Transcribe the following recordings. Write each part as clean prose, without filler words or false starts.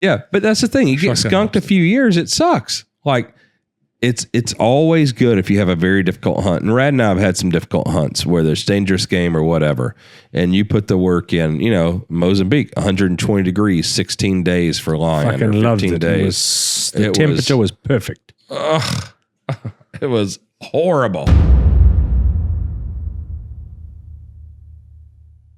Yeah, but that's the thing. You get skunked a few years, it sucks. Like, it's always good if you have a very difficult hunt. And Rad and I have had some difficult hunts where there's dangerous game or whatever, and you put the work in. You know, Mozambique, 120 degrees, 16 days for lion. Fucking or 15 loved it. days. The temperature was perfect. It was horrible.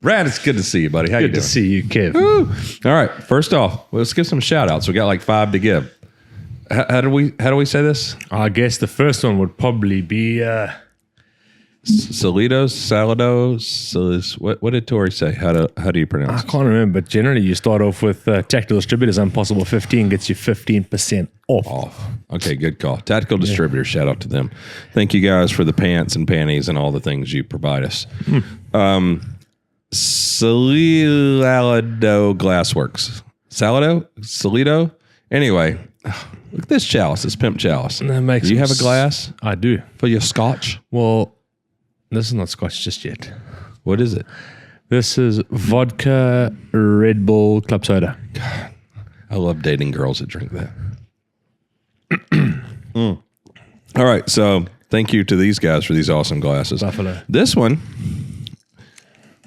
Rad, it's good to see you, buddy. How you doing? Good to see you, Kev. Woo. All right. First off, let's give some shout outs. We got like 5 to give. How do we say this? I guess the first one would probably be Salidos, what did Tori say? How do you pronounce I can't remember, but generally you start off with Tactical Distributors. Impossible 15 gets you 15% off. Okay, good call. Tactical Distributors, shout out to them. Thank you guys for the pants and panties and all the things you provide us. Salido Glassworks. Salido? Anyway, look at this chalice, this pimp chalice. That makes Do you have a glass I do. for your scotch? Well, this is not scotch just yet. What is it? This is vodka Red Bull Club Soda. I love dating girls that drink that. All right, so thank you to these guys for these awesome glasses. Buffalo. This one,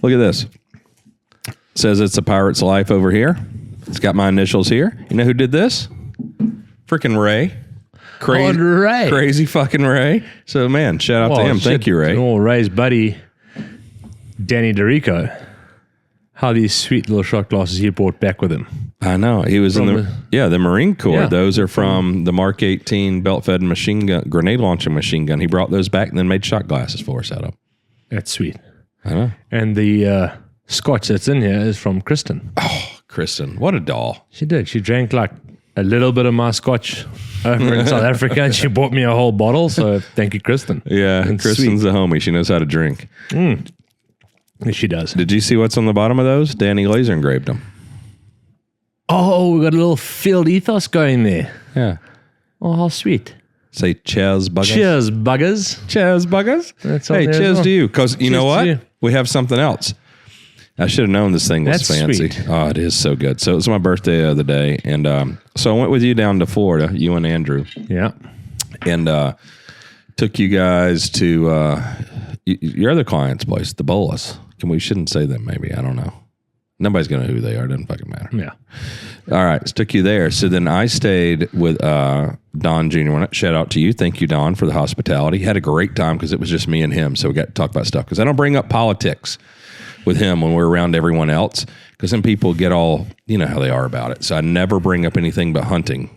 look at this. Says it's a pirate's life over here. It's got my initials here. You know who did this? Freaking Ray. Crazy, Ray. Crazy fucking Ray. So, man, shout out to him. Thank you, Ray. Oh, Ray's buddy, Danny DeRico. How these sweet little shot glasses he brought back with him. I know. He was in the Marine Corps. Yeah. Those are from the Mark 18 belt-fed machine gun, grenade launching machine gun. He brought those back and then made shot glasses for us out of. That's sweet. I know. And the scotch that's in here is from Kristen. Oh, Kristen, what a doll. She did. She drank like a little bit of my scotch over in South Africa, and she bought me a whole bottle. So thank you, Kristen. Yeah, And Kristen's a homie. She knows how to drink. Yes, she does. Did you see what's on the bottom of those? Danny laser engraved them. Oh, we got a little field ethos going there. Yeah. Oh, how sweet. Say cheers, buggers. Cheers, buggers. Cheers, buggers. That's on Hey, there as cheers well. to you. Because you know Cheers what? to you. We have something else. I should have known this thing was That's fancy. sweet. Oh, it is so good. So it was my birthday the other day. And so I went with you down to Florida, you and Andrew. Yeah. And took you guys to your other client's place, the Bolas. We shouldn't say them maybe. I don't know. Nobody's going to know who they are. It doesn't fucking matter. Yeah. All right. So took you there. So then I stayed with Don Jr. Shout out to you. Thank you, Don, for the hospitality. Had a great time because it was just me and him. So we got to talk about stuff. Because I don't bring up politics with him when we're around everyone else. Because then people get all, you know how they are about it. So I never bring up anything but hunting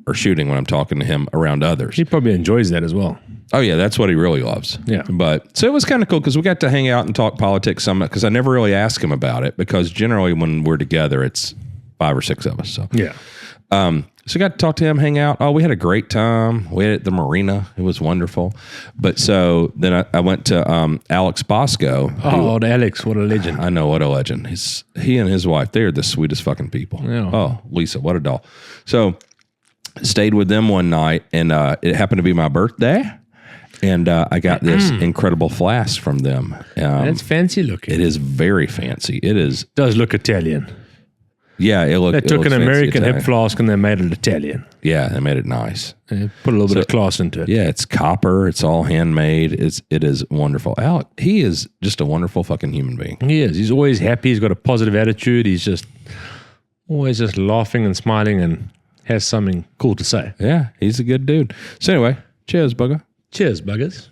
or shooting when I'm talking to him around others. He probably enjoys that as well. Oh, yeah, that's what he really loves. Yeah. But so it was kind of cool because we got to hang out and talk politics some because I never really ask him about it because generally when we're together, it's 5 or 6 of us. So, Yeah. so got to talk to him, hang out. Oh, we had a great time. We had it at the marina. It was wonderful. But so then I went to Alex Bosco. Oh, Alex, what a legend. I know, what a legend. He and his wife, they are the sweetest fucking people. Yeah. Oh, Lisa, what a doll. So stayed with them one night and it happened to be my birthday. And I got this incredible flask from them. That's fancy looking. It is very fancy. It is. Does look Italian. Yeah, it looks. They took an American hip flask and they made it Italian. Yeah, they made it nice. They put a little bit of class into it. Yeah, it's copper. It's all handmade. It is wonderful. Alec, he is just a wonderful fucking human being. He is. He's always happy. He's got a positive attitude. He's just always just laughing and smiling and has something cool to say. Yeah, he's a good dude. So anyway, cheers, bugger. Cheers, buggers.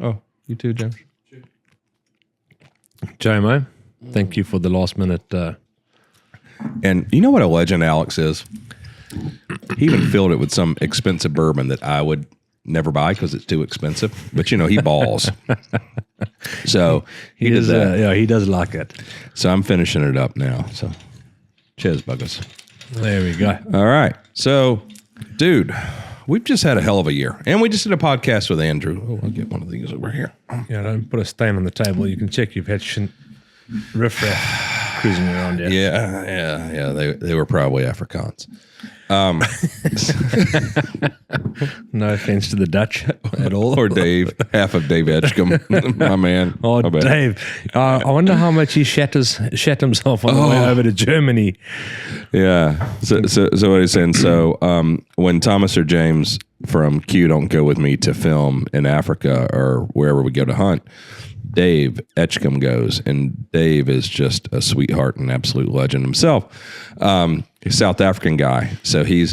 Oh, you too, James. JMO, thank you for the last minute. And you know what a legend Alex is? He even filled it with some expensive bourbon that I would never buy because it's too expensive. But you know, he balls. So he did that. Yeah, he does like it. So I'm finishing it up now. So cheers, buggers. There we go. All right. So, dude, we've just had a hell of a year. And we just did a podcast with Andrew. Oh, I'll get one of these over here. Yeah, don't put a stain on the table. You can check you've had riffraff. cruising around there. Yeah. They were probably Afrikaans. No offense to the Dutch at all. Or Dave, half of Dave Edgecombe, my man. Oh, I bet. Dave. I wonder how much he shat himself on the way over to Germany. Yeah. So what he's saying. So when Thomas or James from Q don't go with me to film in Africa or wherever we go to hunt, Dave Etchcombe goes, and Dave is just a sweetheart and absolute legend himself. He's a South African guy, so he's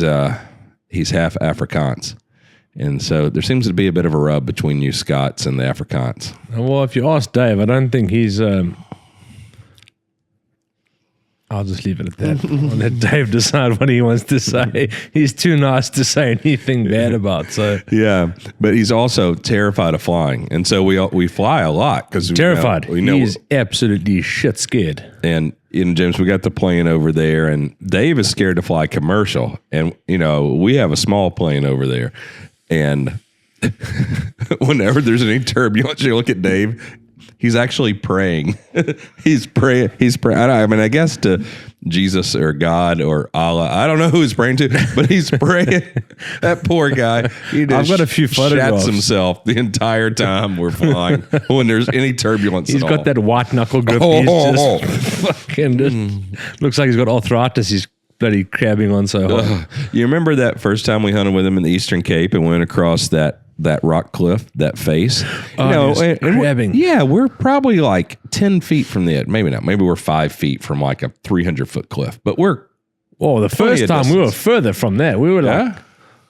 half Afrikaans, and so there seems to be a bit of a rub between you Scots and the Afrikaans. Well, if you ask Dave, I don't think he's. I'll just leave it at that. I'll let Dave decide what he wants to say. He's too nice to say anything bad about. So Yeah, but he's also terrified of flying, and so we fly a lot because terrified. We know He's absolutely shit scared. And James, we got the plane over there, and Dave is scared to fly commercial, and we have a small plane over there, and whenever there's any turbulence, you look at Dave. He's actually praying. He's praying. I mean, I guess to Jesus or God or Allah. I don't know who he's praying to, but he's praying. That poor guy. He just I've got a few photographs. shats himself the entire time we're flying when there's any turbulence. He's at got all. that white knuckle grip. He's just fucking looks like he's got arthritis. He's bloody crabbing on so hard. You remember that first time we hunted with him in the Eastern Cape and went across that rock cliff, that face? Crabbing. We're probably like 10 feet from the edge. Maybe not. Maybe we're 5 feet from like a 300-foot cliff. But we're the first time we were further from that. We were like,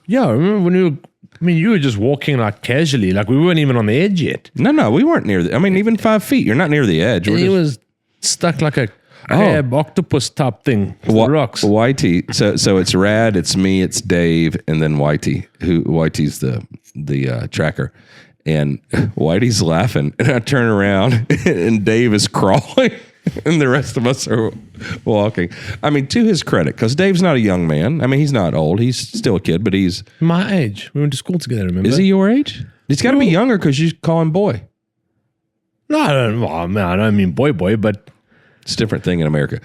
I remember when you were just walking like casually, like we weren't even on the edge yet. No, we weren't near even 5 feet. You're not near the edge. And he was stuck like a crab octopus type thing with the rocks. Whitey. So it's Rad, it's me, it's Dave, and then Whitey. Whitey's the tracker. And Whitey's laughing, and I turn around, and Dave is crawling, and the rest of us are walking. I mean, to his credit, because Dave's not a young man. I mean, he's not old. He's still a kid, but he's my age. We went to school together, remember? Is he your age? He's got to be younger because you call him boy. No, I don't mean boy, but it's a different thing in America.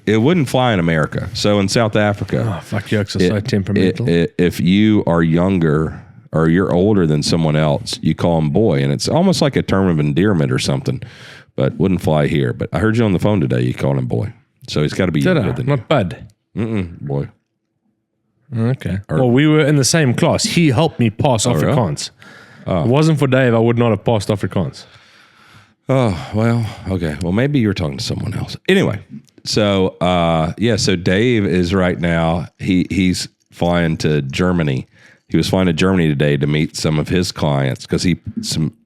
It wouldn't fly in America. So in South Africa, fuck yokes are so temperamental. If you are younger or you're older than someone else, you call them boy, and it's almost like a term of endearment or something. But wouldn't fly here. But I heard you on the phone today. You called him boy, so he's got to be younger than not bad. Boy. Okay. Well, we were in the same class. He helped me pass Afrikaans. Really? If it wasn't for Dave, I would not have passed Afrikaans. Oh, well, okay. Well, maybe you were talking to someone else. Anyway, so so Dave is right now, he's flying to Germany. He was flying to Germany today to meet some of his clients because some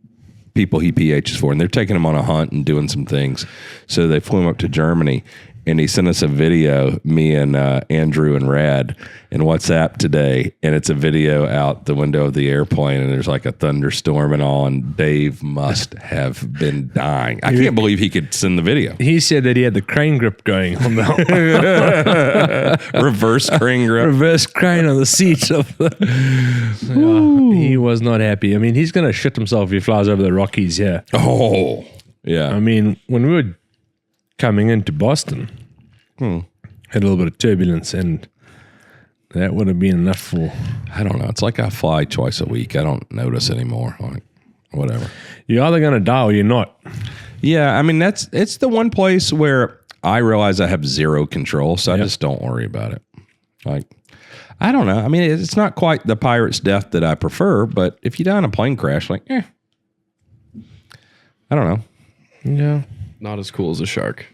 people he PHs for, and they're taking him on a hunt and doing some things. So they flew him up to Germany, and he sent us a video, me and Andrew and Rad, in WhatsApp today, and it's a video out the window of the airplane, and there's like a thunderstorm and all, and Dave must have been dying. I can't believe he could send the video. He said that he had the crane grip going on the Reverse crane grip. reverse crane on the seat of the. He was not happy. I mean, he's going to shit himself if he flies over the Rockies here. Oh, yeah. I mean, when we were coming into Boston, had a little bit of turbulence, and that would have been enough for. I don't know. It's like I fly twice a week. I don't notice anymore. Like, whatever. You're either going to die or you're not. Yeah, I mean, it's the one place where I realize I have zero control, so I just don't worry about it. Like, I don't know. I mean, it's not quite the pirate's death that I prefer, but if you die in a plane crash, like, I don't know. Yeah. Not as cool as a shark.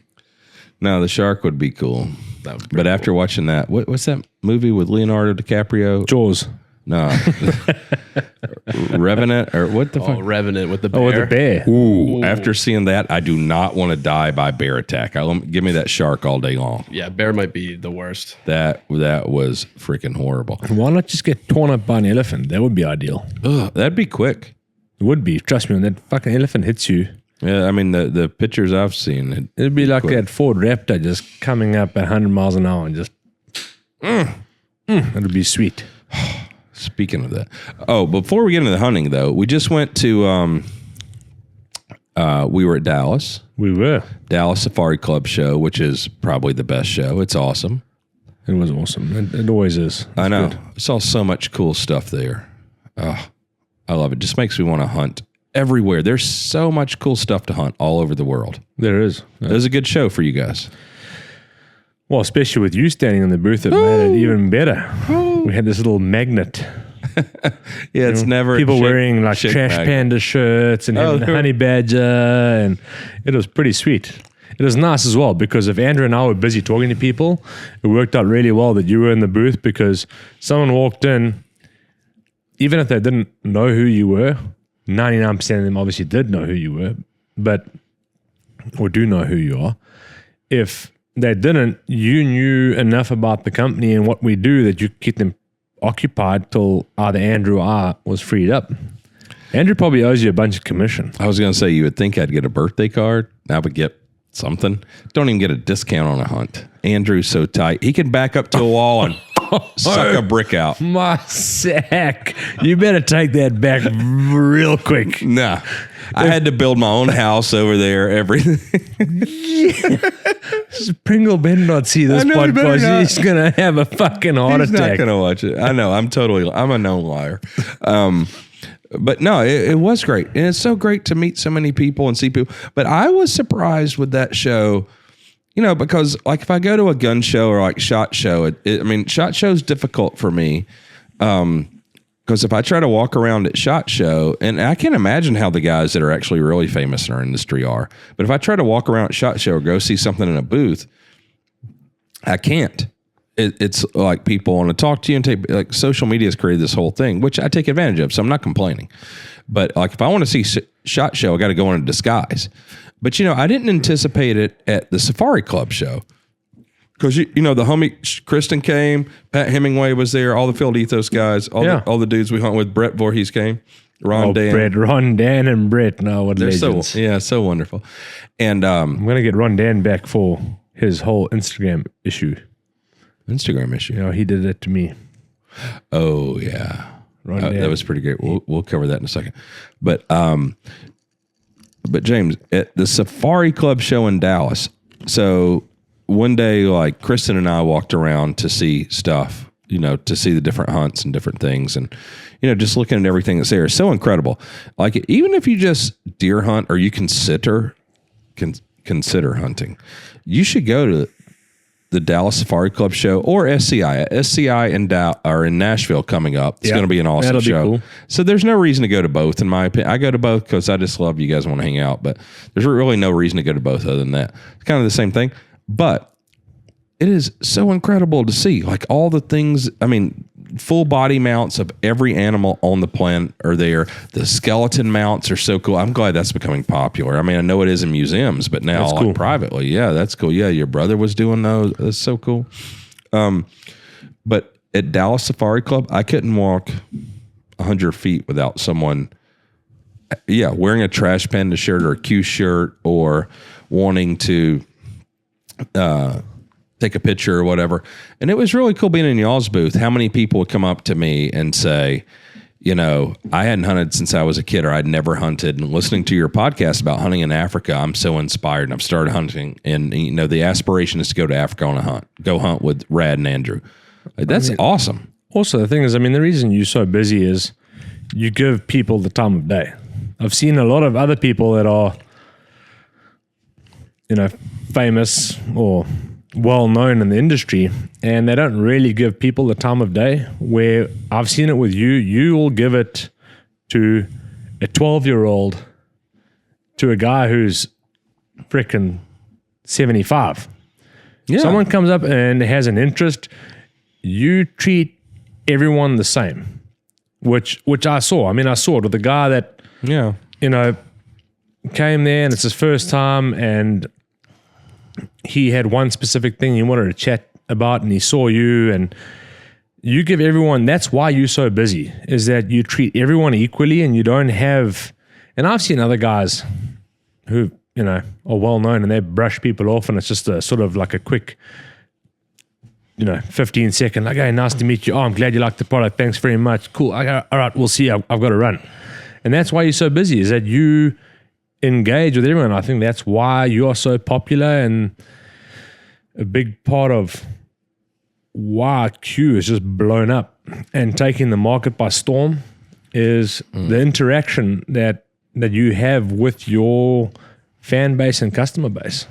No, the shark would be cool. That would be But after watching that, what's that movie with Leonardo DiCaprio? Jaws. No. Revenant, or what the fuck? Revenant with the bear. Oh, with the bear. Ooh, after seeing that, I do not want to die by bear attack. Give me that shark all day long. Yeah, bear might be the worst. That was freaking horrible. Why not just get torn up by an elephant? That would be ideal. Ugh, that'd be quick. It would be. Trust me, when that fucking elephant hits you, Yeah, I mean the pictures I've seen. it'd be like that Ford Raptor just coming up at 100 miles an hour and just. It'd be sweet. Speaking of that, before we get into the hunting though, we just went to We were at Dallas Safari Club show, which is probably the best show. It's awesome. It was awesome. It always is. I know. Good. I saw so much cool stuff there. Oh, I love it. Just makes me want to hunt everywhere. There's so much cool stuff to hunt all over the world. There is. It was a good show for you guys. Well, especially with you standing in the booth, it made it even better. We had this little magnet. Yeah, it's never people wearing like Trash Panda shirts and having the honey badger, and it was pretty sweet. It was nice as well because if Andrew and I were busy talking to people, it worked out really well that you were in the booth because someone walked in, even if they didn't know who you were, 99% of them obviously did know who you were, or do know who you are. If they didn't, you knew enough about the company and what we do that you keep them occupied till either Andrew or I was freed up. Andrew probably owes you a bunch of commission. I was going to say, you would think I'd get a birthday card. I would get something. Don't even get a discount on a hunt. Andrew's so tight. He can back up to a wall and suck a brick out. My sack. You better take that back real quick. Nah. I had to build my own house over there. Everything. Pringle better not see this podcast. He's going to have a fucking heart attack. He's not going to watch it. I know. I'm a known liar. But no, it was great. And it's so great to meet so many people and see people. But I was surprised with that show, because like if I go to a gun show or like SHOT Show, SHOT Show is difficult for me. Because if I try to walk around at SHOT Show, and I can't imagine how the guys that are actually really famous in our industry are, but if I try to walk around at SHOT Show or go see something in a booth, I can't. It's like people want to talk to you and take, like social media has created this whole thing, which I take advantage of, so I'm not complaining. But like if I want to see SHOT Show, I got to go in a disguise. But I didn't anticipate it at the Safari Club show. Because, the homie Kristen came, Pat Hemingway was there, all the Field Ethos guys, all the dudes we hunt with, Brett Voorhees came, Ron Dan and Brett. No, what they're legends. So wonderful. And I'm going to get Ron Dan back for his whole Instagram issue. He did it to me. Oh, yeah. That was pretty great. We'll cover that in a second. But James, at the Safari Club show in Dallas, so one day, like Kristen and I walked around to see stuff, to see the different hunts and different things. And, just looking at everything that's there is so incredible. Like even if you just deer hunt or you consider hunting, you should go to the Dallas Safari Club show or SCI. SCI are in Nashville coming up. It's going to be an awesome show. Cool. So there's no reason to go to both, in my opinion. I go to both because I just love you guys want to hang out, but there's really no reason to go to both other than that. It's kind of the same thing. But it is so incredible to see, like all the things, full body mounts of every animal on the planet are there. The skeleton mounts are so cool. I'm glad that's becoming popular. I know it is in museums, but now cool. Like privately. Yeah, that's cool. Yeah, your brother was doing those. That's so cool. But at Dallas Safari Club, I couldn't walk 100 feet without someone, wearing a Trash Panda shirt or a Q shirt or wanting to take a picture or whatever. And it was really cool being in y'all's booth. How many people would come up to me and say, I hadn't hunted since I was a kid, or I'd never hunted, and listening to your podcast about hunting in Africa, I'm so inspired and I've started hunting. And, the aspiration is to go to Africa on a hunt, go hunt with Rad and Andrew. That's awesome. Also, the thing is, the reason you're so busy is you give people the time of day. I've seen a lot of other people that are, famous or well known in the industry, and they don't really give people the time of day. Where I've seen it with you, you will give it to a 12-year-old, to a guy who's freaking 75. Yeah. Someone comes up and has an interest, you treat everyone the same, which I saw. I saw it with the guy that came there and it's his first time, and he had one specific thing he wanted to chat about, and he saw you, and you give everyone. That's why you're so busy, is that you treat everyone equally, and you don't have. And I've seen other guys who are well known, and they brush people off, and it's just a sort of like a quick, 15-second, like, hey, nice to meet you. Oh, I'm glad you like the product. Thanks very much. Cool. All right, we'll see. I've got to run. And that's why you're so busy, is that you engage with everyone. I think that's why you are so popular, and a big part of why Q is just blown up and taking the market by storm is the interaction that you have with your fan base and customer base.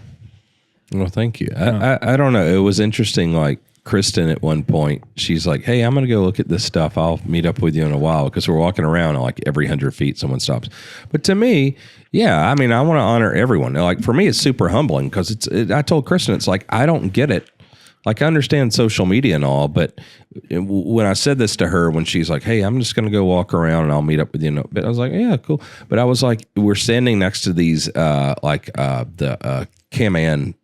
Well, thank you. I don't know. It was interesting. Like Kristen at one point, she's like, "Hey, I'm going to go look at this stuff. I'll meet up with you in a while," because we're walking around and like every 100 feet someone stops. But to me, yeah, I mean, I want to honor everyone. Like for me, it's super humbling because I told Kristen, it's like, I don't get it. Like I understand social media and all, but when I said this to her, when she's like, "Hey, I'm just going to go walk around and I'll meet up with you," but I was like, "Yeah, cool." But I was like, we're standing next to these the Can-Am.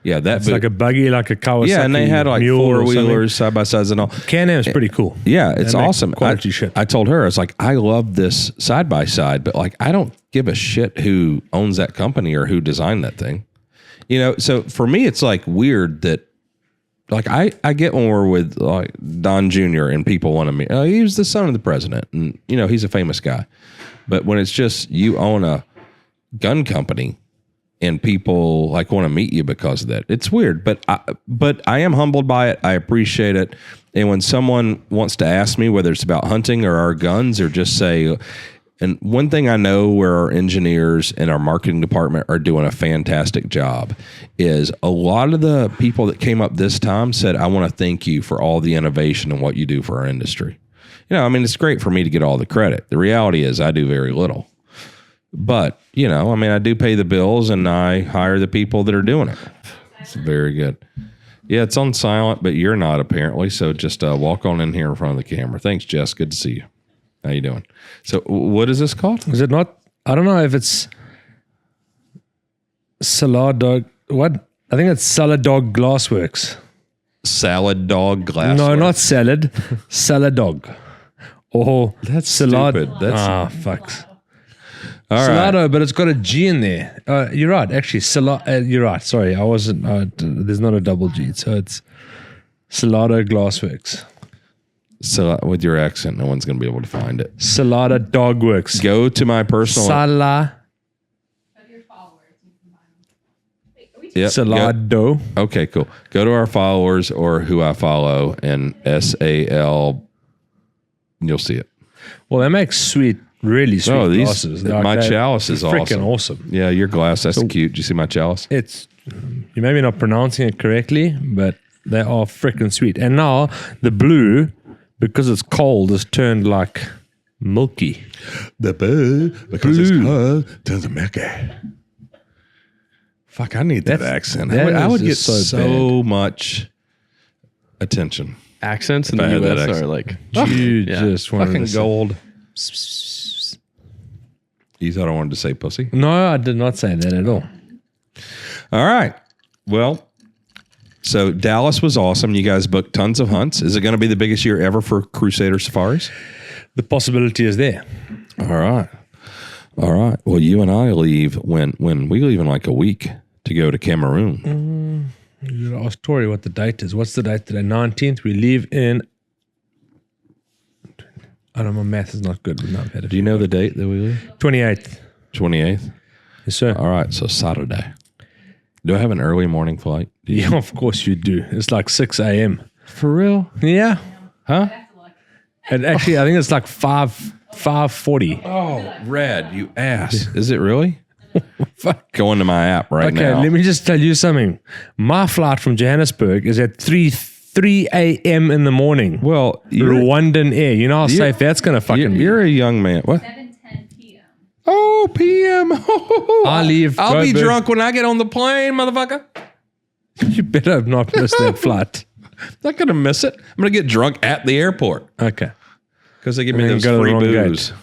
Yeah, It's like a buggy, like a Kawasaki. Yeah, and they had like mule or four-wheelers, side-by-sides and all. Can-Am's pretty cool. Yeah, it's They make awesome. quality shit. I told her, I was like, I love this side-by-side, but like, I don't give a shit who owns that company or who designed that thing. You know, so for me, it's like weird that, like, I get when we're with like Don Jr. and people want to meet. Oh, he was the son of the president, and you know he's a famous guy. But when it's just you own a gun company and people like want to meet you because of that, it's weird. But I am humbled by it. I appreciate it. And when someone wants to ask me whether it's about hunting or our guns or just say. And one thing I know where our engineers and our marketing department are doing a fantastic job is a lot of the people that came up this time said, "I want to thank you for all the innovation and what you do for our industry." You know, I mean, it's great for me to get all the credit. The reality is I do very little. But, you know, I mean, I do pay the bills and I hire the people that are doing it. It's very good. Yeah, it's on silent, but you're not apparently. So just walk on in here in front of the camera. Thanks, Jess. Good to see you. How you doing? So what is this called? Is it not? I don't know if it's Salad Dog. What? I think it's Salad Dog Glassworks. Salad Dog Glassworks. No, not salad. Salad Dog. Or That's salad. stupid. That's Fucks. all right. Salado, but it's got a G in there. You're right. Actually, you're right. Sorry, I wasn't. There's not a double G, so it's Salado Glassworks. So with your accent, no one's going to be able to find it. Salada Dogworks. Go to my personal. Yep, Salado. Okay, cool. Go to our followers or who I follow and SAL. You'll see it. Well, they make really sweet glasses. My chalice is freaking awesome. Yeah, your glass, that's cute. Do you see my chalice? You may be not pronouncing it correctly, but they are freaking sweet. And now the blue, because it's cold, is turned like milky. The blue, because it's cold, turns milky. Fuck, I need that accent. I would get so much attention. Accents in the I had that US accent. are like, You yeah. just wanted Fucking to gold. You thought I wanted to say pussy? No, I did not say that at all. All right. Well, so Dallas was awesome. You guys booked tons of hunts. Is it going to be the biggest year ever for Crusader Safaris? The possibility is there. All right. All right. Well, you and I leave when we leave in like a week to go to Cameroon. You gotta ask Tori what the date is. What's the date today? 19th. We leave in. I don't know. My math is not good. We've not had it. Do you know the date that we leave? 28th. 28th. Yes, sir. All right. So Saturday. Do I have an early morning flight? Yeah, of course you do. It's like 6 a.m. For real? Yeah. Huh? And actually, I think it's like 5:40. Oh, Red, you ass. Is it really? Fuck. Go into my app right Okay, now. let me just tell you something. My flight from Johannesburg is at 3 a.m. in the morning. Well, you're, Rwandan Air. You know how safe that's going to fucking be. you're a young man. What? 7:10 p.m. Oh, PM. I leave I'll be Joburg. drunk when I get on the plane, motherfucker. You better have not missed that flight. Not going to miss it. I'm going to get drunk at the airport Okay. because they give me And then those go to the free wrong booze. gate.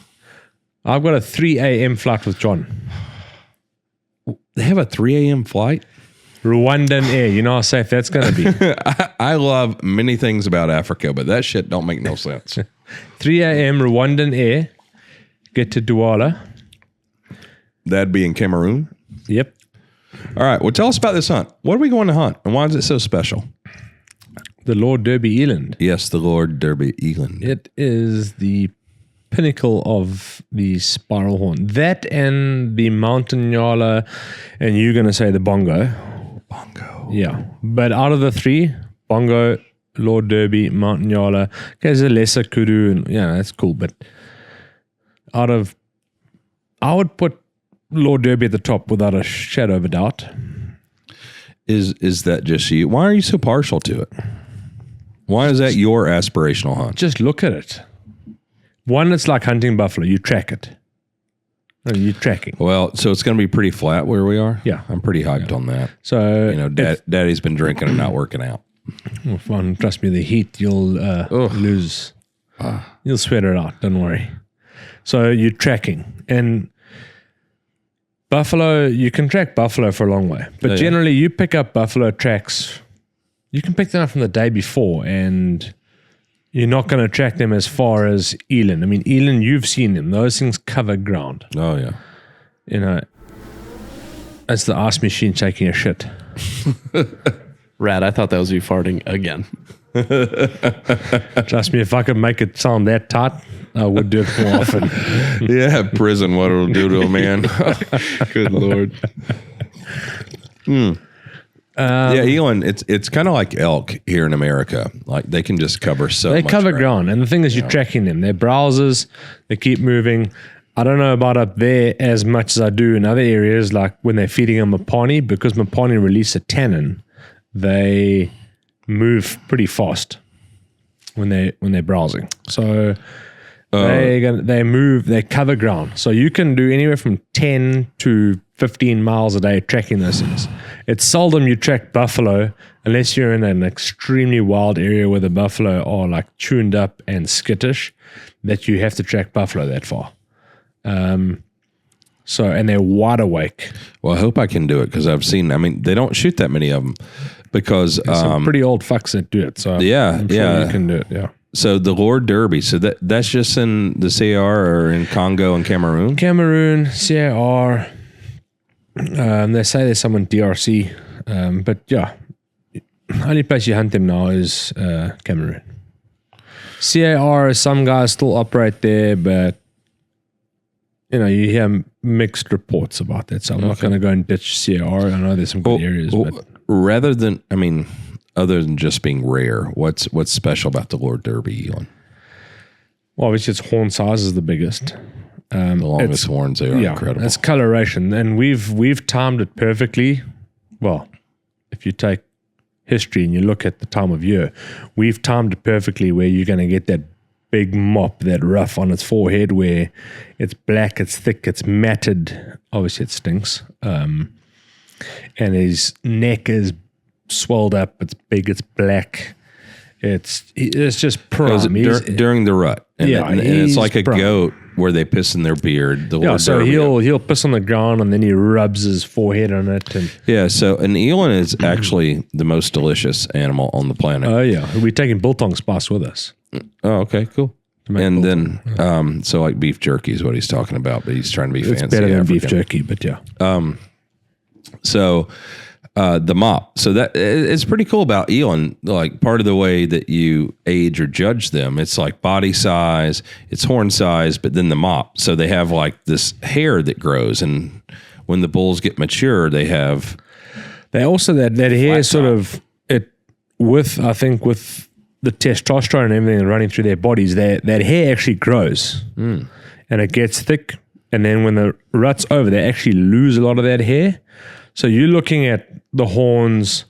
I've got a 3 a.m. flight with John. They have a 3 a.m. flight? Rwandan Air. You know how safe that's going to be. I love many things about Africa, but that shit don't make no sense. 3 a.m. Rwandan Air. Get to Douala. That'd be in Cameroon. Yep. All right. Well, tell us about this hunt. What are we going to hunt, and why is it so special? The Lord Derby Eland. Yes, the Lord Derby Eland. It is the pinnacle of the spiral horn. That and the mountain Nyala, and you're going to say the bongo. Bongo. Yeah. But out of the three, bongo, Lord Derby, mountain Nyala, okay, there's a lesser kudu, and yeah, that's cool. But I would put Lord Derby at the top without a shadow of a doubt. Is that just you? Why are you so partial to it? Why is that your aspirational hunt? Just look at it. One, it's like hunting buffalo. You track it. And you're tracking. Well, so it's going to be pretty flat where we are? Yeah. I'm pretty hyped on that. So, You know, Daddy's been drinking and not working out. fun. Trust me, the heat, you'll lose. You'll sweat it out. Don't worry. So you're tracking. And buffalo, you can track buffalo for a long way. But generally, you pick up buffalo tracks. You can pick them up from the day before, and you're not going to track them as far as eland. I mean, eland, you've seen them. Those things cover ground. Oh, yeah. You know, that's the ice machine taking a shit. Rad, I thought that was you farting again. Trust me, if I could make it sound that tight, I would do it more often. Yeah, prison, what it'll do to a man. Good Lord. Yeah, eland, it's kind of like elk here in America. Like they can just cover so They much cover ground. ground. And the thing is, you're tracking them. They're browsers. They keep moving. I don't know about up there as much as I do in other areas, like when they're feeding a mapani, because mapani release a tannin, they move pretty fast when they're browsing. So they move, they cover ground. So you can do anywhere from 10 to 15 miles a day tracking those things. It's seldom you track buffalo unless you're in an extremely wild area where the buffalo are like tuned up and skittish, that you have to track buffalo that far. And they're wide awake. Well, I hope I can do it because I've seen, I mean, they don't shoot that many of them because Some pretty old fucks that do it. So yeah, I'm sure you can do it. Yeah. so the Lord Derby, so that's just in the CAR or in Congo and Cameroon? Cameroon, CAR. They say there's some in DRC, but yeah, only place you hunt them now is Cameroon. CAR, some guys still operate there, but you know, you hear mixed reports about that. So I'm not going to go and ditch CAR. I know there's some good areas, but rather than, I mean, other than just being rare, what's special about the Lord Derby eland? well, obviously its horn size is the biggest. The longest horns, they are incredible. It's coloration, and we've timed it perfectly. Well, if you take history and you look at the time of year, we've timed it perfectly where you're going to get that big mop, that rough on its forehead where it's black, it's thick, it's matted. Obviously, it stinks. And his neck is swelled up. It's big. It's black. It's just prime. During the rut. And, and it's like a prime. goat where they piss in their beard. The Yeah, Lord so Derby. he'll piss on the ground and then he rubs his forehead on it. And Yeah, so an eland is actually the most delicious animal on the planet. oh yeah, we're taking biltong spice with us. Oh, okay, cool. make And biltong. then, so like beef jerky is what he's talking about, but he's trying to be It's fancy. better than beef African. jerky, but yeah. So the mop. So that it's pretty cool about eland. Like part of the way that you age or judge them, it's like body size, it's horn size, but then the mop. So they have like this hair that grows, and when the bulls get mature, they have. They also that hair sort top. of it with I think with the testosterone and everything running through their bodies, that hair actually grows and it gets thick. And then when the rut's over, they actually lose a lot of that hair. So you're looking at the horns.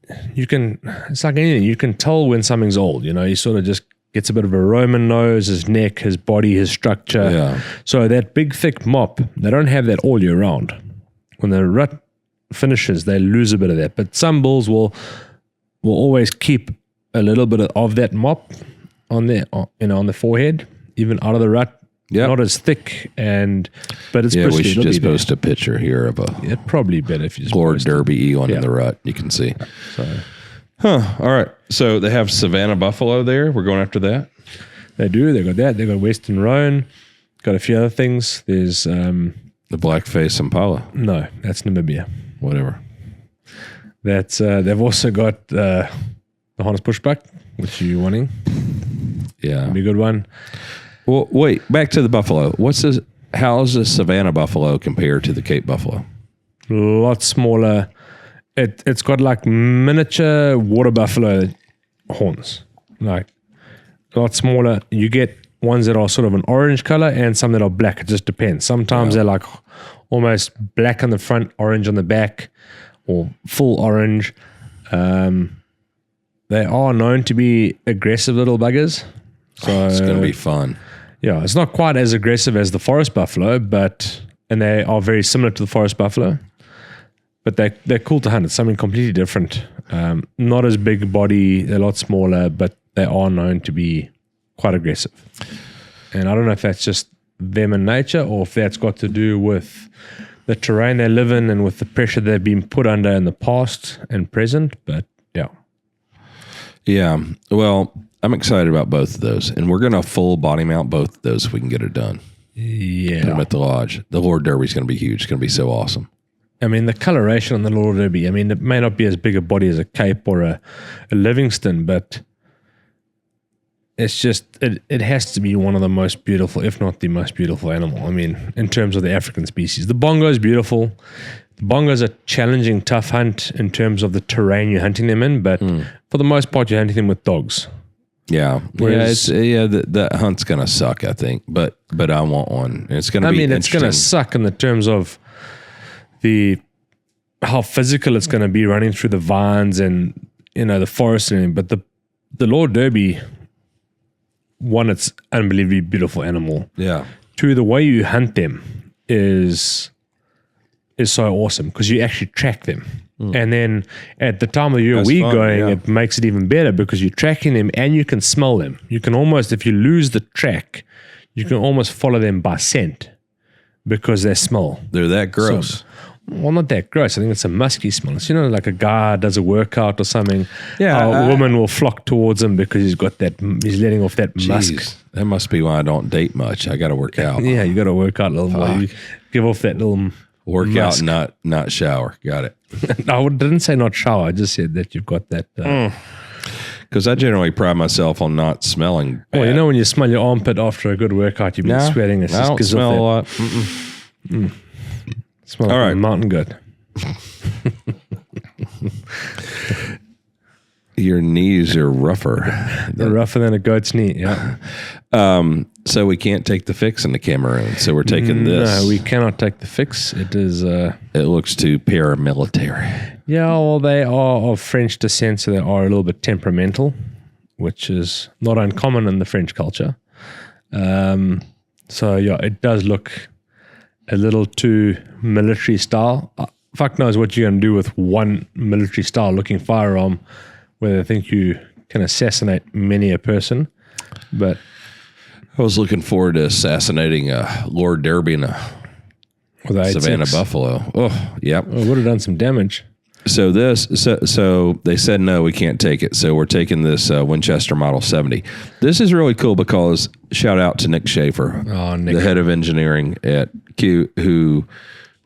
It's like anything. You can tell when something's old. You know, he sort of just gets a bit of a Roman nose, his neck, his body, his structure. Yeah. So that big thick mop, they don't have that all year round. When the rut finishes, they lose a bit of that. But some bulls will always keep a little bit of that mop on the forehead, even out of the rut. Yep. Not as thick, but it's Yeah, we bushy. should It'll just be there. post a picture here of a It'd probably better if you just Lord post it. Derby eland in Yeah. the rut. You can see. So All right. So they have Savannah buffalo there. We're going after that. they do. They got that. They got Western Roan. Got a few other things. There's The blackface impala. no, that's Namibia. Whatever. That's they've also got the Harness Pushback, which you're wanting. Yeah. Be a good one. Well, wait, back to the buffalo. How does the Savannah buffalo compare to the Cape buffalo? A lot smaller. It's got like miniature water buffalo horns, like a lot smaller. You get ones that are sort of an orange color and some that are black. It just depends. Sometimes they're like almost black on the front, orange on the back, or full orange. They are known to be aggressive little buggers. So It's going to be fun. yeah, it's not quite as aggressive as the forest buffalo, and they are very similar to the forest buffalo. But they're cool to hunt. It's something completely different. Not as big body, they're a lot smaller, but they are known to be quite aggressive. And I don't know if that's just them in nature or if that's got to do with the terrain they live in and with the pressure they've been put under in the past and present. But yeah. Yeah. Well, I'm excited about both of those. And we're going to full body mount both of those if we can get it done. Put Yeah. them at the lodge. The Lord Derby is going to be huge. It's going to be so awesome. I mean, the coloration on the Lord Derby, I mean, it may not be as big a body as a Cape or a Livingston, but it's just, it has to be one of the most beautiful, if not the most beautiful animal. I mean, in terms of the African species. The bongo is beautiful. The bongo is a challenging, tough hunt in terms of the terrain you're hunting them in, but for the most part, you're hunting them with dogs. Yeah. Whereas- That hunt's going to suck, I think. But I want one. It's going to be it's going to interesting. suck in the terms of how physical it's going to be running through the vines and the forest and everything. But the Lord Derby, one, it's unbelievably beautiful animal. Yeah. Two, the way you hunt them is so awesome because you actually track them. And then at the time of year That's we're fun, going, yeah. it makes it even better because you're tracking them and you can smell them. You can almost, if you lose the track, you can almost follow them by scent because they smell. They're that gross. Well, not that gross. I think it's a musky smell. It's, like a guy does a workout or something. Yeah, A woman will flock towards him because he's letting off that musk. Jeez, that must be why I don't date much. I got to work out. Yeah, you got to work out a little more. You give off that little Work musk. out, not shower. Got it. I didn't say not shower. I just said that you've got that. Because I generally pride myself on not smelling bad. Well, when you smell your armpit after a good workout, you've been sweating. It's I just don't 'cause smell a of lot. that. Smell All like right. mountain goat. Your knees are rougher. They're rougher than a goat's knee. Yeah. So we can't take the fix into Cameroon. So we're taking this. No, we cannot take the fix. It is. It looks too paramilitary. Yeah, well, they are of French descent, so they are a little bit temperamental, which is not uncommon in the French culture. So, yeah, it does look a little too military style. Fuck knows what you're going to do with one military style looking firearm, where they think you can assassinate many a person. But I was looking forward to assassinating a Lord Derby and a with the Savannah 8.6, buffalo. Oh, yep. it would have done some damage. So they said no, we can't take it. So we're taking this Winchester Model 70. This is really cool because shout out to Nick Schaefer, Oh, Nick. the head of engineering at Q, who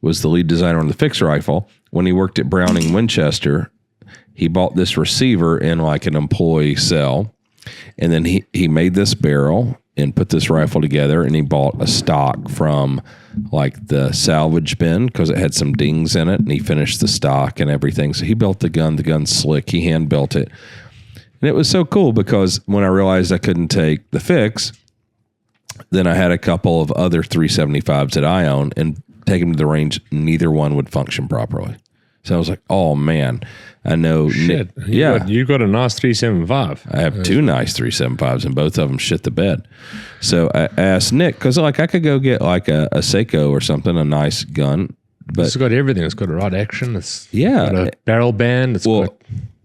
was the lead designer on the fixed rifle. When he worked at Browning Winchester, he bought this receiver in like an employee cell, and then he made this barrel and put this rifle together, and he bought a stock from like the salvage bin because it had some dings in it, and he finished the stock and everything. So he built the gun. The gun's slick. He hand built it. And it was so cool because when I realized I couldn't take the fix, then I had a couple of other 375s that I own and take them to the range. Neither one would function properly. So I was like, oh man, I know. Shit. You got a nice 375. I have two nice 375s and both of them shit the bed. So I asked Nick, because like I could go get like a Seiko or something, a nice gun. But It's got everything. It's got a rod action. It's Yeah. got a barrel band. It's well, got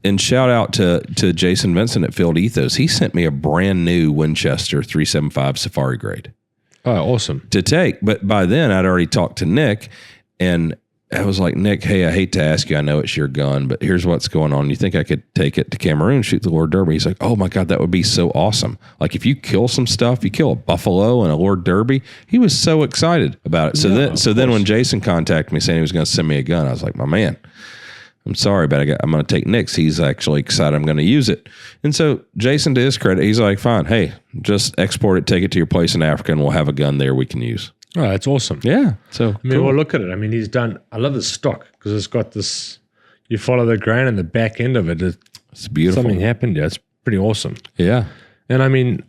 and shout out to Jason Vincent at Field Ethos. He sent me a brand new Winchester 375 Safari grade awesome. to take. But by then I'd already talked to Nick, and I was like, Nick, hey, I hate to ask you. I know it's your gun, but here's what's going on. You think I could take it to Cameroon, shoot the Lord Derby? He's like, oh my God, that would be so awesome. Like if you kill some stuff, you kill a buffalo and a Lord Derby. He was so excited about it. So then when Jason contacted me saying he was going to send me a gun, I was like, my man, I'm sorry, but I'm going to take Nick's. He's actually excited I'm going to use it. And so Jason, to his credit, he's like, fine, hey, just export it, take it to your place in Africa, and we'll have a gun there we can use. Oh, that's awesome. Yeah. So, I mean, well, look at it. I mean, he's done, I love the stock because it's got this, you follow the grain and the back end of it. It's beautiful. Something happened there. It's pretty awesome. Yeah. And I mean,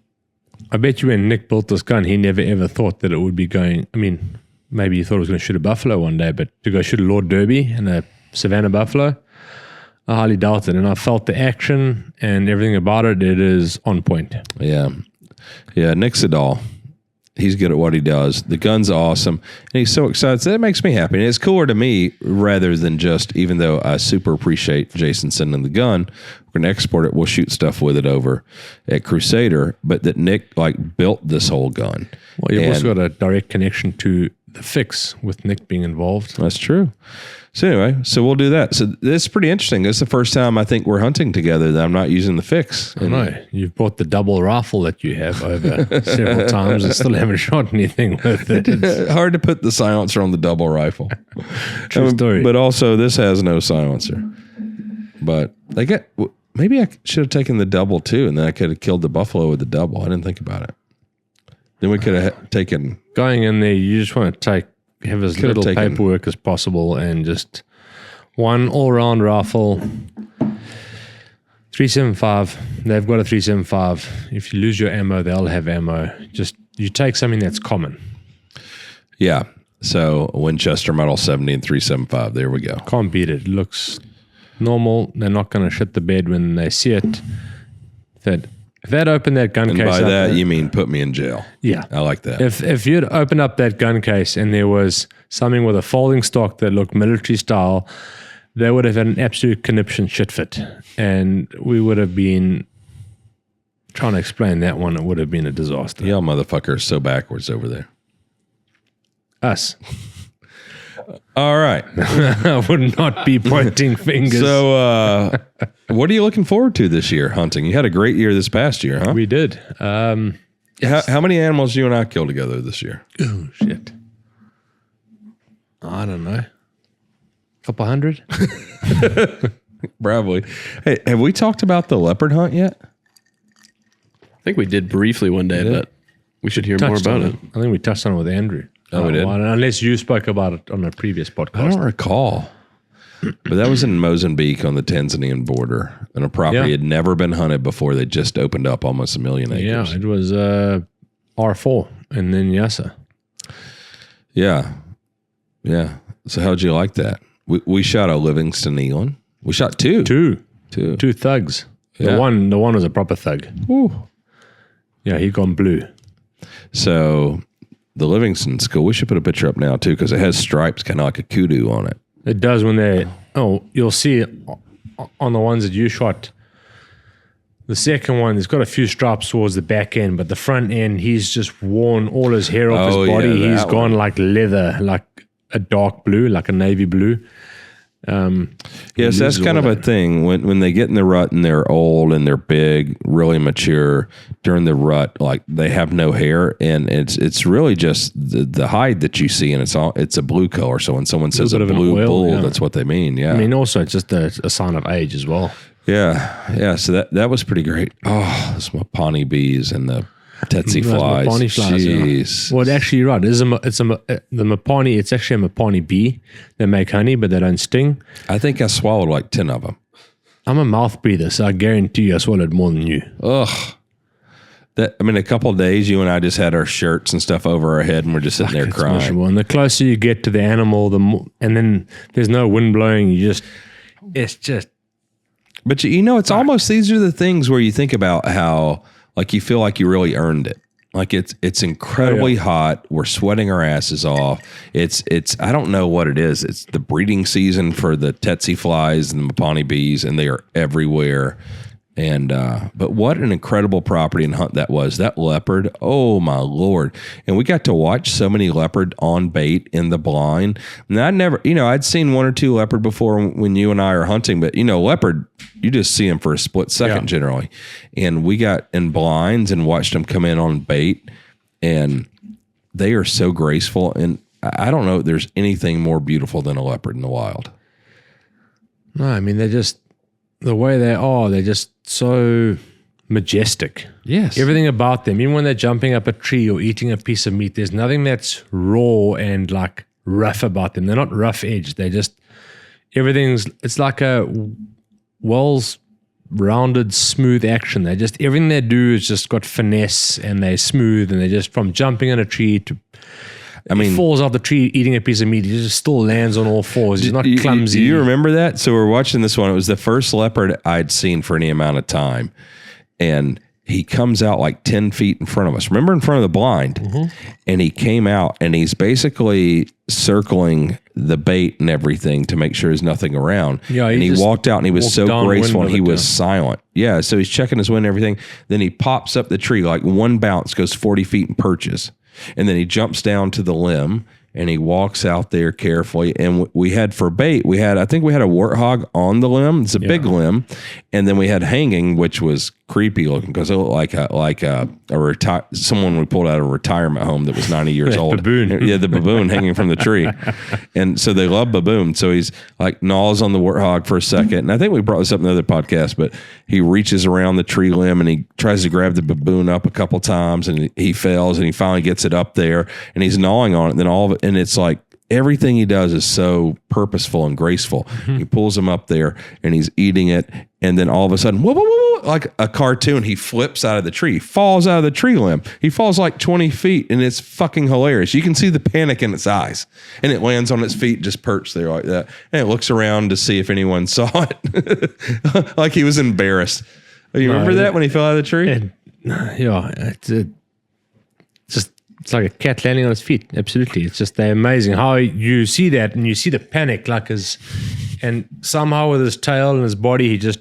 I bet you when Nick built this gun, he never ever thought that it would be going, I mean, maybe he thought he was going to shoot a buffalo one day, but to go shoot a Lord Derby and a Savannah buffalo, I highly doubt it. And I felt the action and everything about it. It is on point. Yeah. Yeah. Nick's a doll. He's good at what he does. The gun's awesome. And he's so excited. So that makes me happy. And it's cooler to me rather than just, even though I super appreciate Jason sending the gun, we're going to export it. We'll shoot stuff with it over at Crusader. But that Nick like built this whole gun. Well, you've also got a direct connection to the fix with Nick being involved. That's true. So anyway, so we'll do that. So this is pretty interesting. This is the first time I think we're hunting together that I'm not using the fix. I know. You've bought the double rifle that you have over several times and still haven't shot anything with it. It's hard to put the silencer on the double rifle. true story. But also this has no silencer. But they get, maybe I should have taken the double too, and then I could have killed the buffalo with the double. I didn't think about it. Then we could have taken. Going in there, you just want to have as little paperwork as possible and just one all-round rifle. 375. They've got a 375. If you lose your ammo, they'll have ammo. Just you take something that's common. Yeah. So Winchester Model 70 and 375. There we go. Can't beat it. It looks normal. They're not going to shit the bed when they see it. If they'd opened that gun and case by up, that, you mean put me in jail. Yeah. I like that. If you'd opened up that gun case and there was something with a folding stock that looked military style, they would have had an absolute conniption shit fit. And we would have been trying to explain that one. It would have been a disaster. Y'all motherfuckers are so backwards over there. Us. All right. I would not be pointing fingers. So what are you looking forward to this year hunting? You had a great year this past year, huh? We did. How many animals you and I killed together this year? Oh, shit. I don't know. Couple hundred? Probably. Hey, have we talked about the leopard hunt yet? I think we did briefly one day, but we should hear more Touched about on it. I think we touched on it with Andrew. Oh, we did? Unless you spoke about it on a previous podcast. I don't recall. But that was in Mozambique on the Tanzanian border. And a property had never been hunted before. They just opened up almost 1 million acres. Yeah, it was R4 and then Nyasa. Yeah. Yeah. So how'd you like that? We shot a Livingston Eland. We shot two. Two thugs. Yeah. The one was a proper thug. Ooh. Yeah, he gone blue. So the Livingston school, we should put a picture up now too, because it has stripes kind of like a kudu on it. It does when they, you'll see it on the ones that you shot. The second one, it's got a few stripes towards the back end, but the front end, he's just worn all his hair off his body. Yeah, He's gone like leather, like a dark blue, like a navy blue. Yes, that's kind of a thing when they get in the rut and they're old and they're big, really mature during the rut, like they have no hair, and it's really just the hide that you see, and it's a blue color. So when someone says a blue bull, that's what they mean. Yeah, I mean also it's just a sign of age as well. Yeah. So that was pretty great. Oh, those Mapani bees and the Tsetse flies. Mapani flies. Jeez. Yeah. Well, actually, you're right. The Mapani. It's actually a Mapani bee. They make honey, but they don't sting. I think I swallowed like 10 of them. I'm a mouth breather, so I guarantee you I swallowed more than you. Ugh. A couple of days, you and I just had our shirts and stuff over our head, and we're just sitting there crying. Miserable. And the closer you get to the animal, the more, and then there's no wind blowing. It's just. But it's almost, these are the things where you think about how, like, you feel like you really earned it. Like it's incredibly hot. We're sweating our asses off. It's I don't know what it is. It's the breeding season for the Tsetse flies and the Mapani bees, and they are everywhere. And but what an incredible property and hunt that was. That leopard, oh my Lord. And we got to watch so many leopard on bait in the blind. And I'd seen one or two leopard before when you and I are hunting, but leopard, you just see them for a split second generally. And we got in blinds and watched them come in on bait, and they are so graceful. And I don't know if there's anything more beautiful than a leopard in the wild. No, I mean, they're just, the way they are, they're just so majestic. Yes. Everything about them, even when they're jumping up a tree or eating a piece of meat, there's nothing that's raw and like rough about them. They're not rough edged. They just, it's like a rounded, smooth action. Everything they do is just got finesse and they're smooth, and they're just from jumping on a tree to, he falls off the tree eating a piece of meat. He just still lands on all fours. He's not clumsy. Do you remember that? So we're watching this one. It was the first leopard I'd seen for any amount of time. And he comes out like 10 feet in front of us. Remember, in front of the blind? Mm-hmm. And he came out and he's basically circling the bait and everything to make sure there's nothing around. Yeah, and he walked out and he was so graceful and he was silent. Yeah, so he's checking his wind and everything. Then he pops up the tree, like one bounce, goes 40 feet and perches. And then he jumps down to the limb and he walks out there carefully. And we had for bait, I think we had a warthog on the limb. It's a big limb. And then we had hanging, which was creepy looking because it looked like someone we pulled out of a retirement home that was 90 years old. Baboon. Yeah, the baboon hanging from the tree. And so they love baboon. So he's like gnaws on the warthog for a second. And I think we brought this up in the other podcast, but he reaches around the tree limb and he tries to grab the baboon up a couple times and he fails and he finally gets it up there and he's gnawing on it. And then all of it, and it's like everything he does is so purposeful and graceful. Mm-hmm. He pulls him up there and he's eating it. And then all of a sudden, whoa, whoa, whoa, like a cartoon, he flips out of the tree, falls out of the tree limb. He falls like 20 feet and it's fucking hilarious. You can see the panic in its eyes and it lands on its feet, just perched there like that. And it looks around to see if anyone saw it. Like he was embarrassed. You remember that when he fell out of the tree? It's like a cat landing on its feet. Absolutely. It's just amazing how you see that and you see the panic and somehow with his tail and his body, he just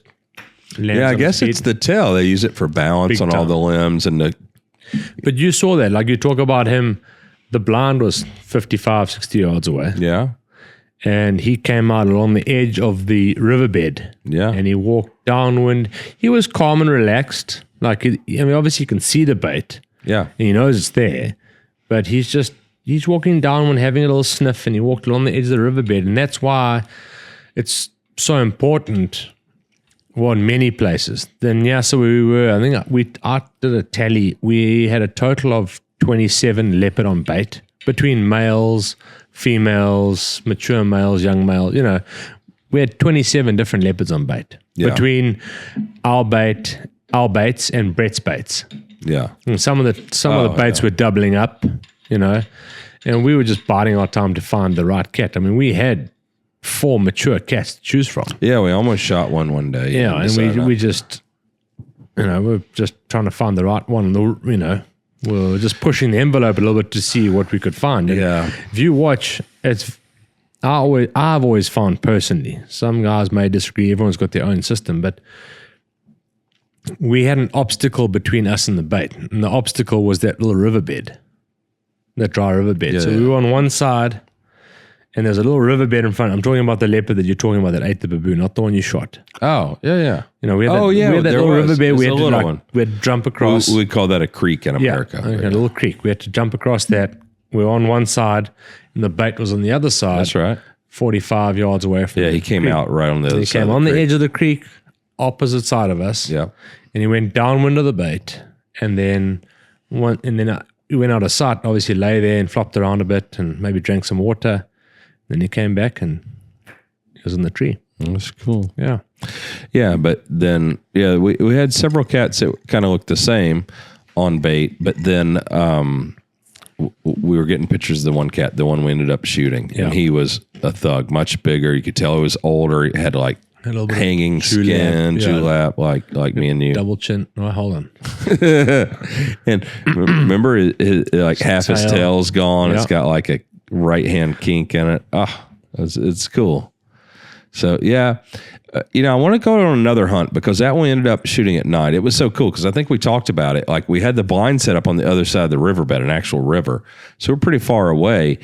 lands I on guess his feet. It's the tail. They use it for balance on all the limbs But you saw that, like you talk about him, the blind was 55, 60 yards away. Yeah. And he came out along the edge of the riverbed. Yeah. And he walked downwind. He was calm and relaxed. Obviously you can see the bait. Yeah. And he knows it's there. But he's walking downwind, having a little sniff, and he walked along the edge of the riverbed. And that's why it's so important, in many places. Then, so I did a tally. We had a total of 27 leopard on bait between males, females, mature males, young males. We had 27 different leopards on bait between our baits and Brett's baits. Yeah. And some of the baits were doubling up, and we were just biding our time to find the right cat. I mean, we had 4 mature cats to choose from. Yeah, we almost shot one day. Yeah, and we just, we're just trying to find the right one. We were just pushing the envelope a little bit to see what we could find. And if you watch, I've always found personally, some guys may disagree, everyone's got their own system, but we had an obstacle between us and the bait. And the obstacle was that little riverbed, that dry riverbed. Yeah, we were on one side and there's a little riverbed in front. I'm talking about the leopard that you're talking about that ate the baboon, not the one you shot. Oh, yeah. We had that little riverbed. We had to jump across. We call that a creek in America. Yeah, a little creek. We had to jump across that. We were on one side and the bait was on the other side. That's right. 45 yards away from he came out right on the other side. He came on the edge of the creek, opposite side of us. Yeah. And he went downwind of the bait, and then we went out of sight. Obviously, lay there and flopped around a bit, and maybe drank some water. Then he came back, and he was in the tree. That's cool. Yeah, yeah. But then, we had several cats that kind of looked the same on bait, but then we were getting pictures of the one cat, the one we ended up shooting, and he was a thug, much bigger. You could tell he was older. He had like a little bit hanging skin, dewlap, like me and you. Double chin. Oh, hold on. And remember, like half his tail's gone. It's got like a right hand kink in it. It's cool. So I want to go on another hunt because that one ended up shooting at night. It was so cool because I think we talked about it. Like we had the blind set up on the other side of the riverbed, an actual river. So we're pretty far away.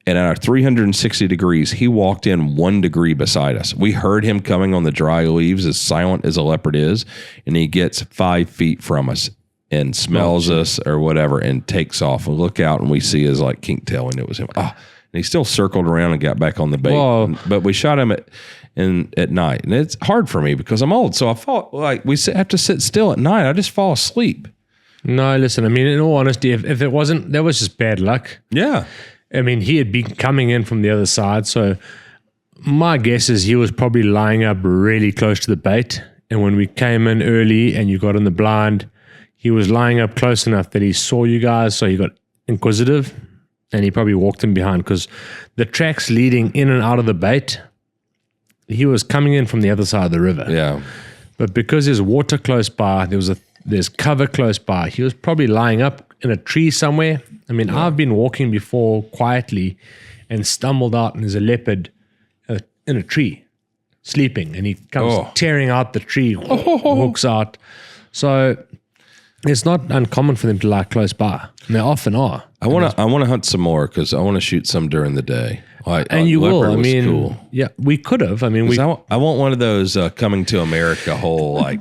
And at our 360 degrees, he walked in 1 degree beside us. We heard him coming on the dry leaves, as silent as a leopard is, and he gets 5 feet from us and smells us or whatever and takes off. We look out and we see his like kink tail, and it was him. And he still circled around and got back on the bait. But we shot him at night, and it's hard for me because I'm old. So I fall like have to sit still at night. I just fall asleep. No, listen. I mean, in all honesty, if it wasn't, that was just bad luck. Yeah. I mean, he had been coming in from the other side, so my guess is he was probably lying up really close to the bait. And when we came in early and you got in the blind, he was lying up close enough that he saw you guys, so he got inquisitive, and he probably walked in behind because the tracks leading in and out of the bait. He was coming in from the other side of the river. Yeah. But because there's water close by, there's cover close by, he was probably lying up in a tree somewhere. I mean, I've been walking before quietly and stumbled out, and there's a leopard in a tree sleeping, and he comes tearing out the tree, hooks out. So it's not uncommon for them to lie close by. And they often are. I want to hunt some more because I want to shoot some during the day. And you will. I mean, cool. Yeah, we could have. I mean, I want one of those Coming to America whole like.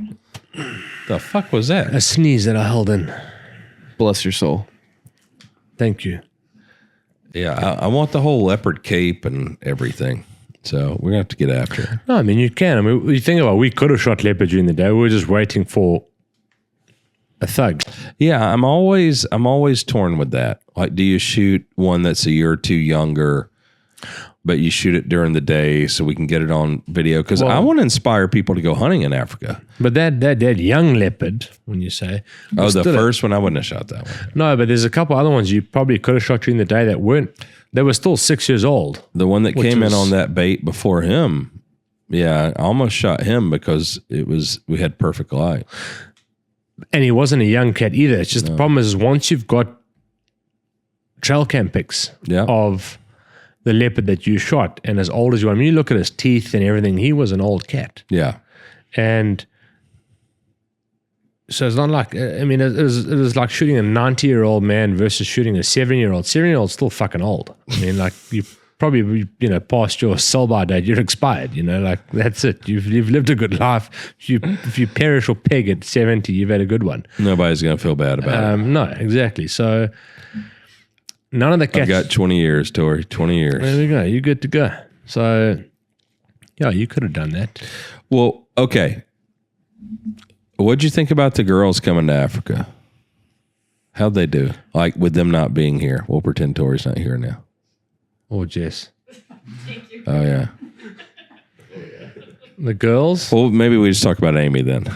The fuck was that? A sneeze that I held in. Bless your soul. Thank you. Yeah, I want the whole leopard cape and everything. So we're gonna have to get after it. No, I mean you can. I mean, you think about it, we could have shot leopard during the day. We were just waiting for a thug. Yeah, I'm always torn with that. Like, do you shoot one that's a year or two younger, but you shoot it during the day so we can get it on video? Because I want to inspire people to go hunting in Africa. But that young leopard, when you say, the first one, I wouldn't have shot that one. No, but there's a couple other ones you probably could have shot during the day that weren't. They were still 6 years old. The one that came in on that bait before him, yeah, I almost shot him because we had perfect light. And he wasn't a young cat either. It's just the problem is once you've got trail cam pics of the leopard that you shot and as old as you are, I mean, you look at his teeth and everything, he was an old cat. Yeah. And so it's not like, I mean, it was like shooting a 90-year-old man versus shooting a 7-year-old. 7-year-old's still fucking old. I mean, like you probably, past your sell-by date, you're expired, like that's it. You've lived a good life. If you perish or peg at 70, you've had a good one. Nobody's going to feel bad about it. No, exactly. So none of the cats. I've got 20 years, Tori, 20 years. There we go. You're good to go. So, yeah, you could have done that. Well, okay. What'd you think about the girls coming to Africa? How'd they do? Like with them not being here. We'll pretend Tori's not here now. Or Jess. Oh, yeah. The girls? Well, maybe we just talk about Amy then.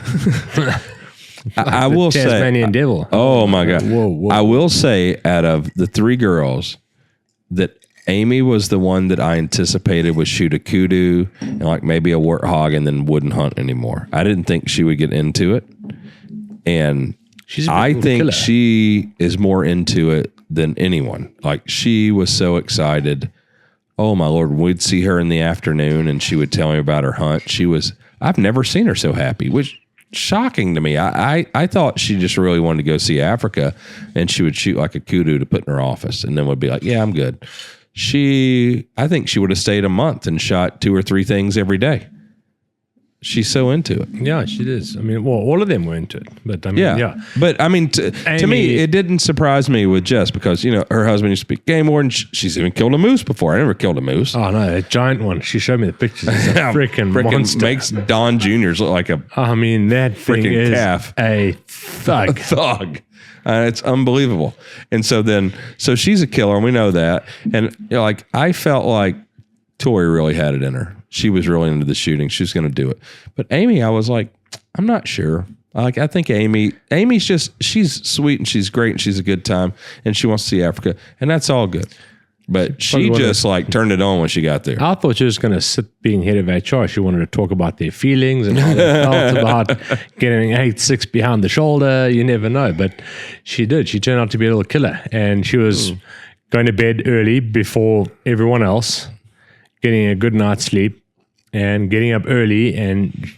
I will say. Tasmanian devil. Oh, my God. Whoa. I will say out of the three girls that Amy was the one that I anticipated would shoot a kudu and like maybe a warthog and then wouldn't hunt anymore. I didn't think she would get into it. And I think she is more into it than anyone. Like she was so excited. Oh my Lord. We'd see her in the afternoon and she would tell me about her hunt. I've never seen her so happy, which shocking to me. I thought she just really wanted to go see Africa and she would shoot like a kudu to put in her office and then would be like, yeah, I'm good. I think she would have stayed a month and shot 2 or 3 things every day. She's so into it. Yeah, she is. I mean, well, all of them were into it. But I mean, yeah. But I mean, to me, it didn't surprise me with Jess because, her husband used to be game warden. She's even killed a moose before. I never killed a moose. Oh, no, a giant one. She showed me the pictures. It's a freaking monster. Makes Don Jr.'s look like a that thing is calf. A thug. A thug. It's unbelievable. And so she's a killer, and we know that. And I felt like Tori really had it in her. She was really into the shooting. She was going to do it. But Amy, I was like, I'm not sure. I think Amy's she's sweet and she's great and she's a good time and she wants to see Africa and that's all good. But she just turned it on when she got there. I thought she was going to sit being head of HR. She wanted to talk about their feelings and how they felt about getting 8-6 behind the shoulder. You never know. But she did. She turned out to be a little killer. And she was going to bed early before everyone else, getting a good night's sleep and getting up early. And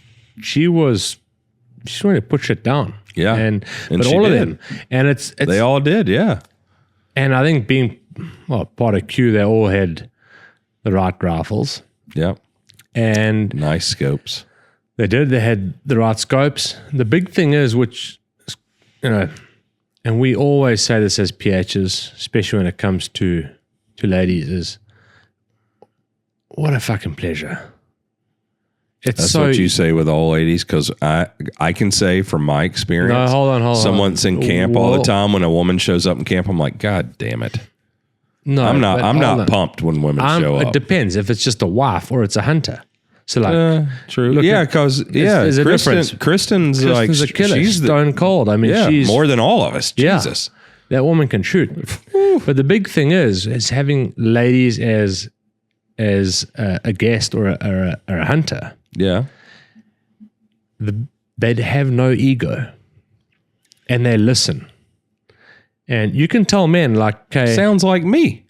she's going to put shit down. Yeah. But all of them. And it's they all did. Yeah. And I think being part of Q, they all had the right rifles. Yeah. And nice scopes. They did. They had the right scopes. The big thing is, which, and we always say this as PHs, especially when it comes to ladies, is what a fucking pleasure It's That's so what you say with all ladies, because I can say from my experience. No, hold on. Someone's in camp all the time. When a woman shows up in camp, I'm like, God damn it. No, I'm not pumped when women show up. It depends if it's just a wife or it's a hunter. So like, true. look Yeah, at- because there's a difference. Kristen's like Kristen's a killer. she's Stone cold. I mean, she's more than all of us. Yeah. Jesus. That woman can shoot. But the big thing is having ladies as a guest or a hunter. Yeah. They'd have no ego, and they listen. And you can tell men like, okay, Sounds like me.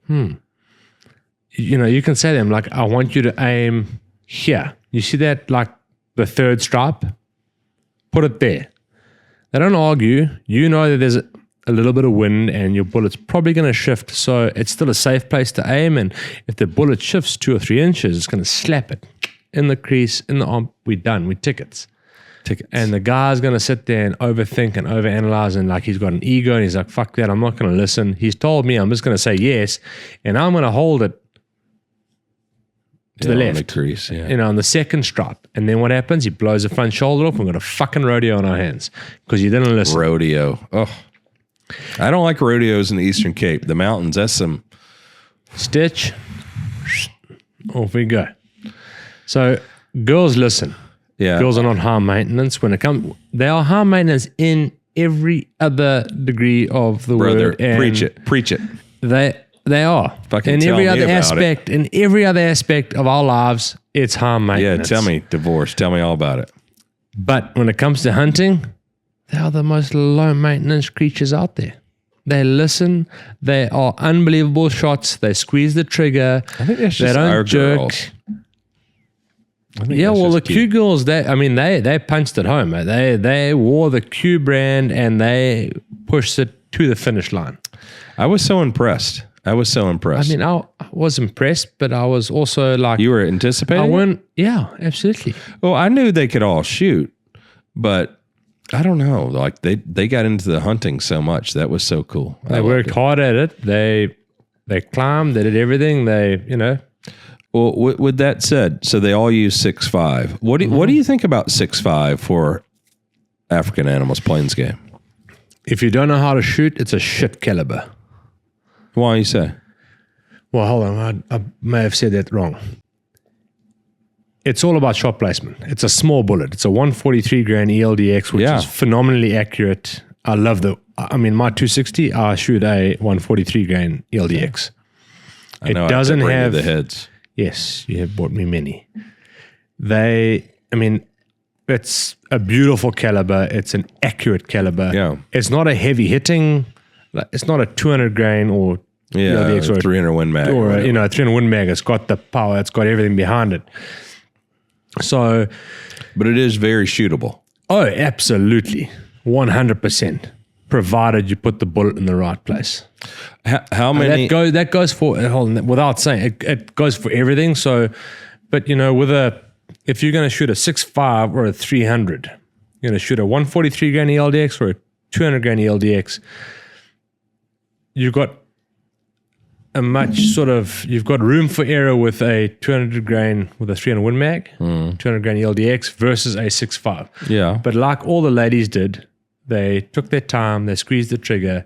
you can say to them like, I want you to aim here. You see that, like the third stripe? Put it there. They don't argue. You know that there's a little bit of wind and your bullet's probably going to shift. So it's still a safe place to aim. And if the bullet shifts 2 or 3 inches, it's going to slap it in the crease, in the arm. We're done. We're tickets. And the guy's going to sit there and overthink and overanalyze, and like he's got an ego and he's like, fuck that, I'm not going to listen. He's told me I'm just going to say yes, and I'm going to hold it to the On left. the crease, yeah. On the second stripe. And then what happens? He blows the front shoulder off. We've got a fucking rodeo on our hands because you didn't listen. Rodeo. Oh, I don't like rodeos in the Eastern Cape. The mountains, that's some. Stitch. Off we go. So girls listen. Yeah. Girls are not high maintenance when it comes. They are high maintenance in every other degree of the Brother, word. And preach it. They are. Fucking in tell every me other about aspect. In every other aspect of our lives, it's high Yeah, maintenance. tell me, divorce. Tell me all about it. But when it comes to hunting, they are the most low maintenance creatures out there. They listen. They are unbelievable shots. They squeeze the trigger. I think that's They just our don't jerk. girls. I think Yeah, that's well, the just Q cute. girls, they punched it home. They wore the Q brand and they pushed it to the finish line. I was so impressed. I mean, I was impressed, but I was also like, You were anticipating? I went, yeah, absolutely. Well, I knew they could all shoot, but I don't know. Like they got into the hunting so much. That was so cool. They worked hard at it. They climbed. They did everything. Well, with that said, so they all use 6.5. What do you think about 6.5 for African animals plains game? If you don't know how to shoot, it's a shit caliber. Why you say? Well, hold on. I may have said that wrong. It's all about shot placement. It's a small bullet. It's a 143 grain ELDX, which is phenomenally accurate. I love my 260, I shoot a 143 grain ELDX. I know It doesn't I bring you have the heads. Yes, you have bought me many. It's a beautiful caliber. It's an accurate caliber. Yeah. It's not a heavy hitting. It's not a 200 grain or ELDX or 300 Win Mag. or a 300 Win Mag. It's got the power. It's got everything behind it. So, But it is very shootable. oh, absolutely, 100%. Provided you put the bullet in the right place. How many? That goes for, hold on, without saying it goes for everything. So, but if you're going to shoot a 6.5 or a 300, you're going to shoot a 143 grain ELDX or a 200 grain ELDX. You've got you've got room for error with a 200 grain with a 300 Win Mag, 200 grain ELDX versus a 6.5. Yeah. But like all the ladies did, they took their time, they squeezed the trigger,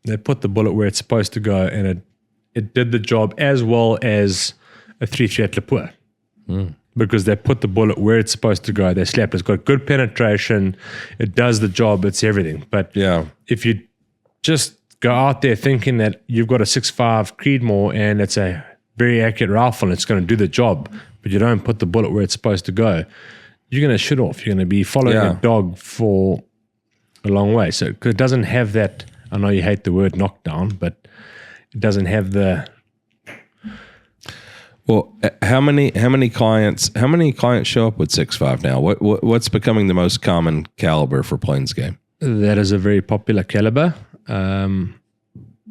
they put the bullet where it's supposed to go, and it did the job as well as a 3.3 at Lepua. Because they put the bullet where it's supposed to go. They slapped it. It's got good penetration. It does the job. It's everything. But Yeah. if you just go out there thinking that you've got a 6.5 Creedmoor and it's a very accurate rifle and it's going to do the job, but you don't put the bullet where it's supposed to go, you're going to shoot off. You're going to be following a dog for a long way. So 'cause it doesn't have that, I know you hate the word knockdown, but it doesn't have the... Well, how many clients show up with 6.5 now? What's becoming the most common caliber for plains game? That is a very popular caliber. And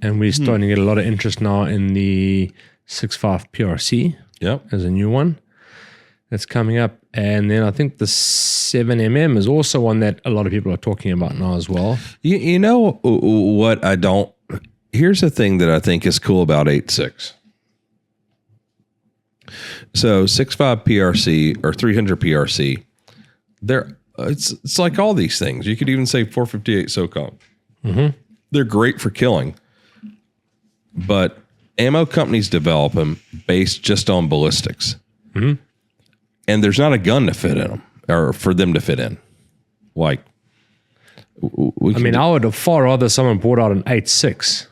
we're starting to get a lot of interest now in the 6.5 PRC. Yep. As a new one that's coming up. And then I think the 7mm is also one that a lot of people are talking about now as well. You know what I don't... Here's the thing that I think is cool about 8.6. So 6.5 PRC or 300 PRC, it's like all these things. You could even say 458 SOCOM. They're great for killing, but ammo companies develop them based just on ballistics, and there's not a gun to fit in them or for them to fit in. Like, I would far rather someone brought out an 8.6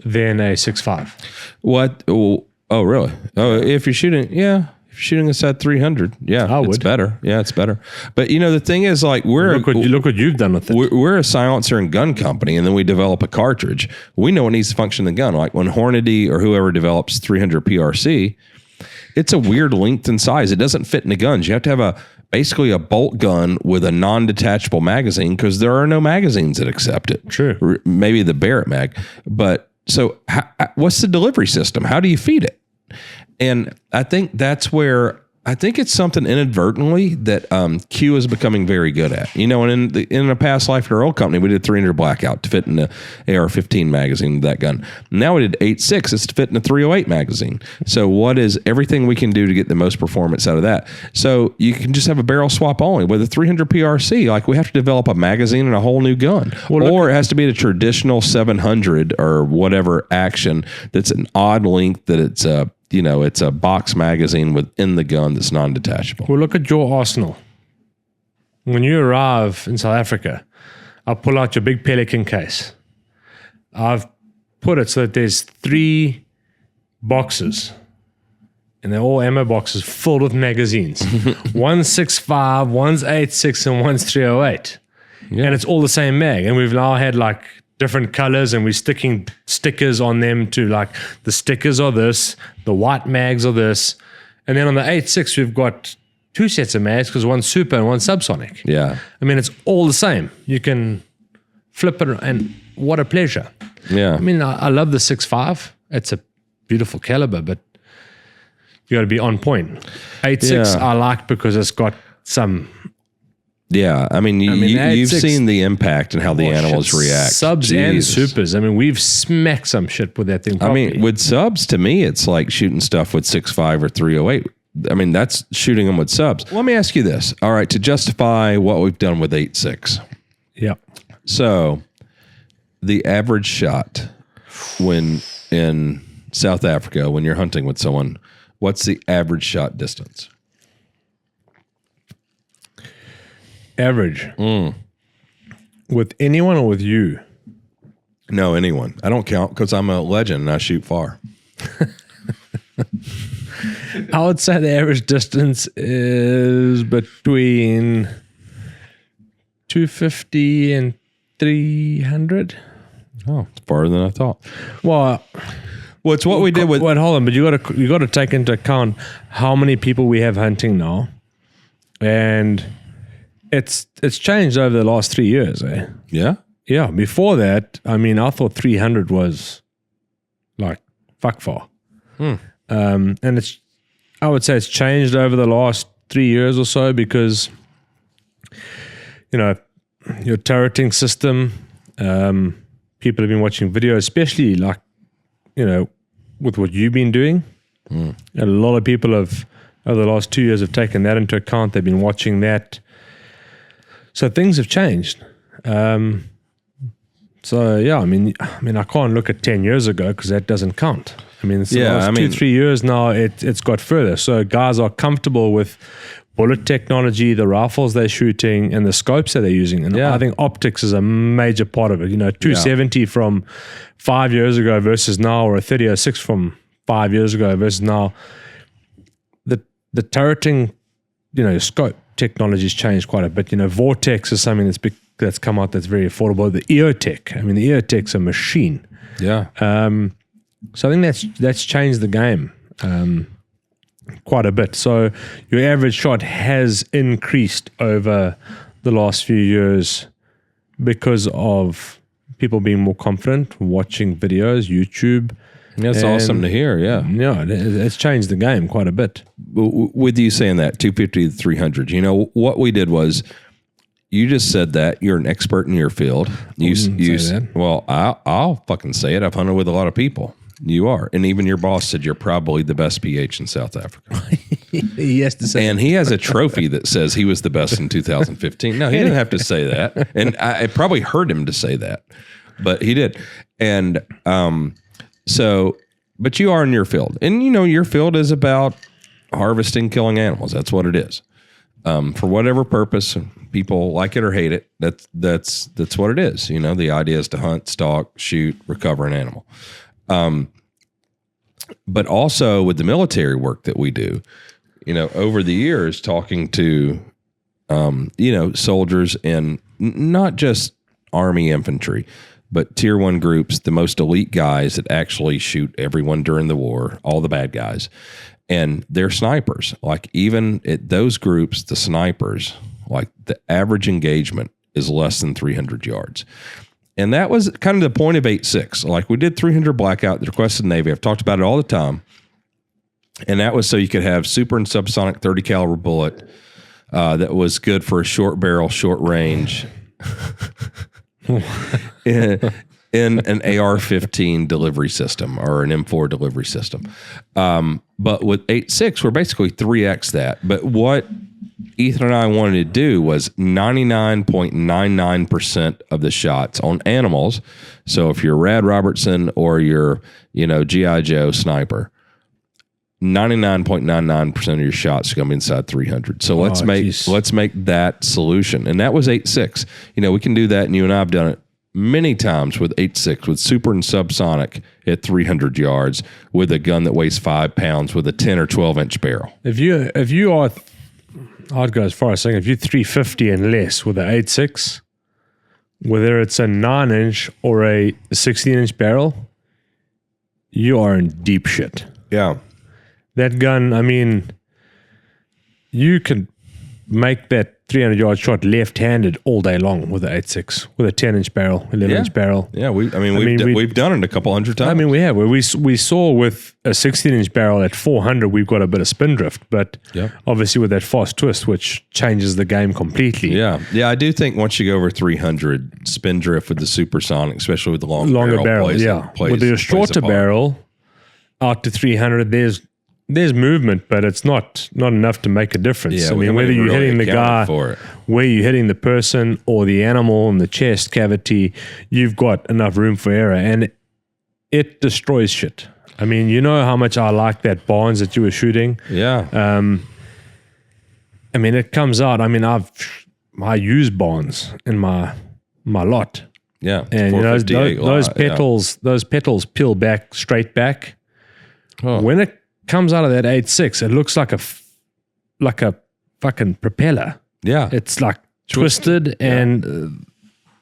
than a 6.5. What? Oh, really? Oh, if you're shooting, If you're shooting us at 300, it's better. Yeah, it's better. But the thing is, like, look what you've done with it. We're a silencer and gun company, and then we develop a cartridge. We know what needs to function in the gun. Like when Hornady or whoever develops 300 PRC, it's a weird length and size. It doesn't fit in the guns. You have to have basically a bolt gun with a non-detachable magazine because there are no magazines that accept it. True. Maybe the Barrett mag. But so what's the delivery system? How do you feed it? And I think that's where it's something inadvertently that Q is becoming very good at. And in a past life at our old company, we did 300 Blackout to fit in the AR-15 magazine, that gun. Now we did 8.6. It's to fit in a 308 magazine. So what is everything we can do to get the most performance out of that? So you can just have a barrel swap only. With a 300 PRC, like we have to develop a magazine and a whole new gun. Or it has to be the traditional 700 or whatever action that's an odd length that it's it's a box magazine within the gun that's non-detachable. Well, look at your arsenal. When you arrive in South Africa, I'll pull out your big Pelican case. I've put it so that there's 3 boxes, and they're all ammo boxes filled with magazines. One's 6.5, one's 8.6, and one's 308. Yeah. And it's all the same mag. And we've now had like different colors, and we're sticking stickers on them to like the stickers are this, the white mags are this, and then on the 8.6 we've got 2 sets of mags because one's super and one's subsonic. Yeah, I mean it's all the same. You can flip it, and what a pleasure. Yeah, I mean I love the 6.5. It's a beautiful caliber, but you got to be on point. 8.6 I like because it's got some. Yeah, I mean you've seen the impact and how the animals react. Subs and supers. I mean, we've smacked some shit with that thing properly. I mean, with subs, to me, it's like shooting stuff with 6.5 or 308. I mean, that's shooting them with subs. Let me ask you this. All right, to justify what we've done with 8.6. Yeah. So, the average shot when in South Africa, when you're hunting with someone, what's the average shot distance? Average. With anyone or with you? No, anyone. I don't count because I'm a legend and I shoot far. I would say the average distance is between 250 and 300. Oh, it's farther than I thought. Well, it's what we did with. Wait, hold on, but you got to take into account how many people we have hunting now, and it's changed over the last 3 years. Yeah. Yeah. Before that, I mean, I thought 300 was like fuck far. And I would say it's changed over the last 3 years or so because, your turreting system, people have been watching videos, especially like, with what you've been doing. And a lot of people have, over the last 2 years, have taken that into account. They've been watching that. So things have changed. So yeah, I mean, I can't look at 10 years ago because that doesn't count. I mean, it's the last 2-3 years now. It's got further. So guys are comfortable with bullet technology, the rifles they're shooting, and the scopes that they're using. And I think optics is a major part of it. 270 from 5 years ago versus now, or a 30-06 from 5 years ago versus now. The turreting, scope technology's changed quite a bit. Vortex is something that's come out that's very affordable. The EOTech, the EOTech's a machine. Yeah. So I think that's changed the game quite a bit. So your average shot has increased over the last few years because of people being more confident, watching videos, YouTube. That's awesome to hear, yeah. Yeah, it's changed the game quite a bit. With you saying that, 250 to 300, what we did was, you just said that you're an expert in your field. You say that. Well, I'll fucking say it. I've hunted with a lot of people. You are. And even your boss said you're probably the best PH in South Africa. He has to say. And he has a trophy that says he was the best in 2015. No, he didn't have to say that. And I probably heard him to say that, but he did. And but you are in your field. And, your field is about harvesting, killing animals. That's what it is. For whatever purpose, people like it or hate it, that's what it is. The idea is to hunt, stalk, shoot, recover an animal. But also with the military work that we do, over the years, talking to, soldiers in not just Army infantry, but tier 1 groups, the most elite guys that actually shoot everyone during the war, all the bad guys. And they're snipers. Like even at those groups, the snipers, like the average engagement is less than 300 yards. And that was kind of the point of 8.6. Like we did 300 blackout, the requested Navy. I've talked about it all the time. And that was so you could have super and subsonic 30 caliber bullet that was good for a short barrel, short range in an AR-15 delivery system or an M4 delivery system. But with 8.6, we're basically 3X that. But what Ethan and I wanted to do was 99.99% of the shots on animals. So if you're Rad Robertson or you're, G.I. Joe sniper, 99.99% of your shots are going to be inside 300. So let's make that solution. And that was 8.6. We can do that, and you and I have done it many times with 8.6, with super and subsonic at 300 yards with a gun that weighs 5 pounds with a 10 or 12 inch barrel. If you are, I'd go as far as saying if you're 350 and less with an 8.6, whether it's a 9-inch or a 16-inch barrel, you are in deep shit. Yeah. That gun, you can make that 300-yard shot left-handed all day long with an 8.6, with a 10-inch barrel, 11-inch barrel. Yeah, we've done it a couple hundred times. We have. We saw with a 16-inch barrel at 400, we've got a bit of spin drift, but obviously with that fast twist, which changes the game completely. Yeah, I do think once you go over 300, spin drift with the supersonic, especially with the longer barrel, with the shorter barrel out to 300, there's movement, but it's not enough to make a difference. Yeah, whether you're hitting the guy, where you're hitting the person or the animal in the chest cavity, you've got enough room for error, and it destroys shit. How much I like that Barnes that you were shooting. Yeah. It comes out. I use Barnes in my lot. Yeah. And those petals peel back straight back. Oh. When it comes out of that 8.6, it looks like a fucking propeller. Yeah, it's like twisted and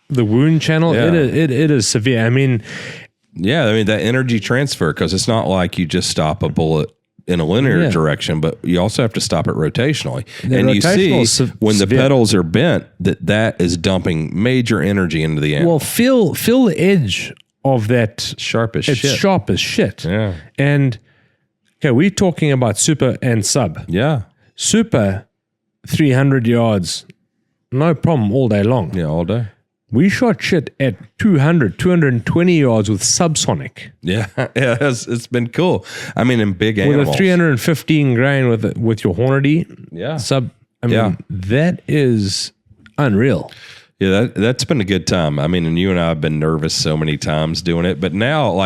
the wound channel. It is severe. That energy transfer, because it's not like you just stop a bullet in a linear direction, but you also have to stop it rotationally. And you see when the petals are bent that is dumping major energy into the animal. Well, feel the edge of that. Sharp as shit. It's sharp as shit. Yeah, and. Okay, we're talking about super and sub. Yeah. Super, 300 yards, no problem all day long. Yeah, all day. We shot shit at 200, 220 yards with subsonic. Yeah, it's been cool. In big animals. With a 315 grain with your Hornady. Yeah. That is unreal. Yeah, that's been a good time. And you and I have been nervous so many times doing it, but now,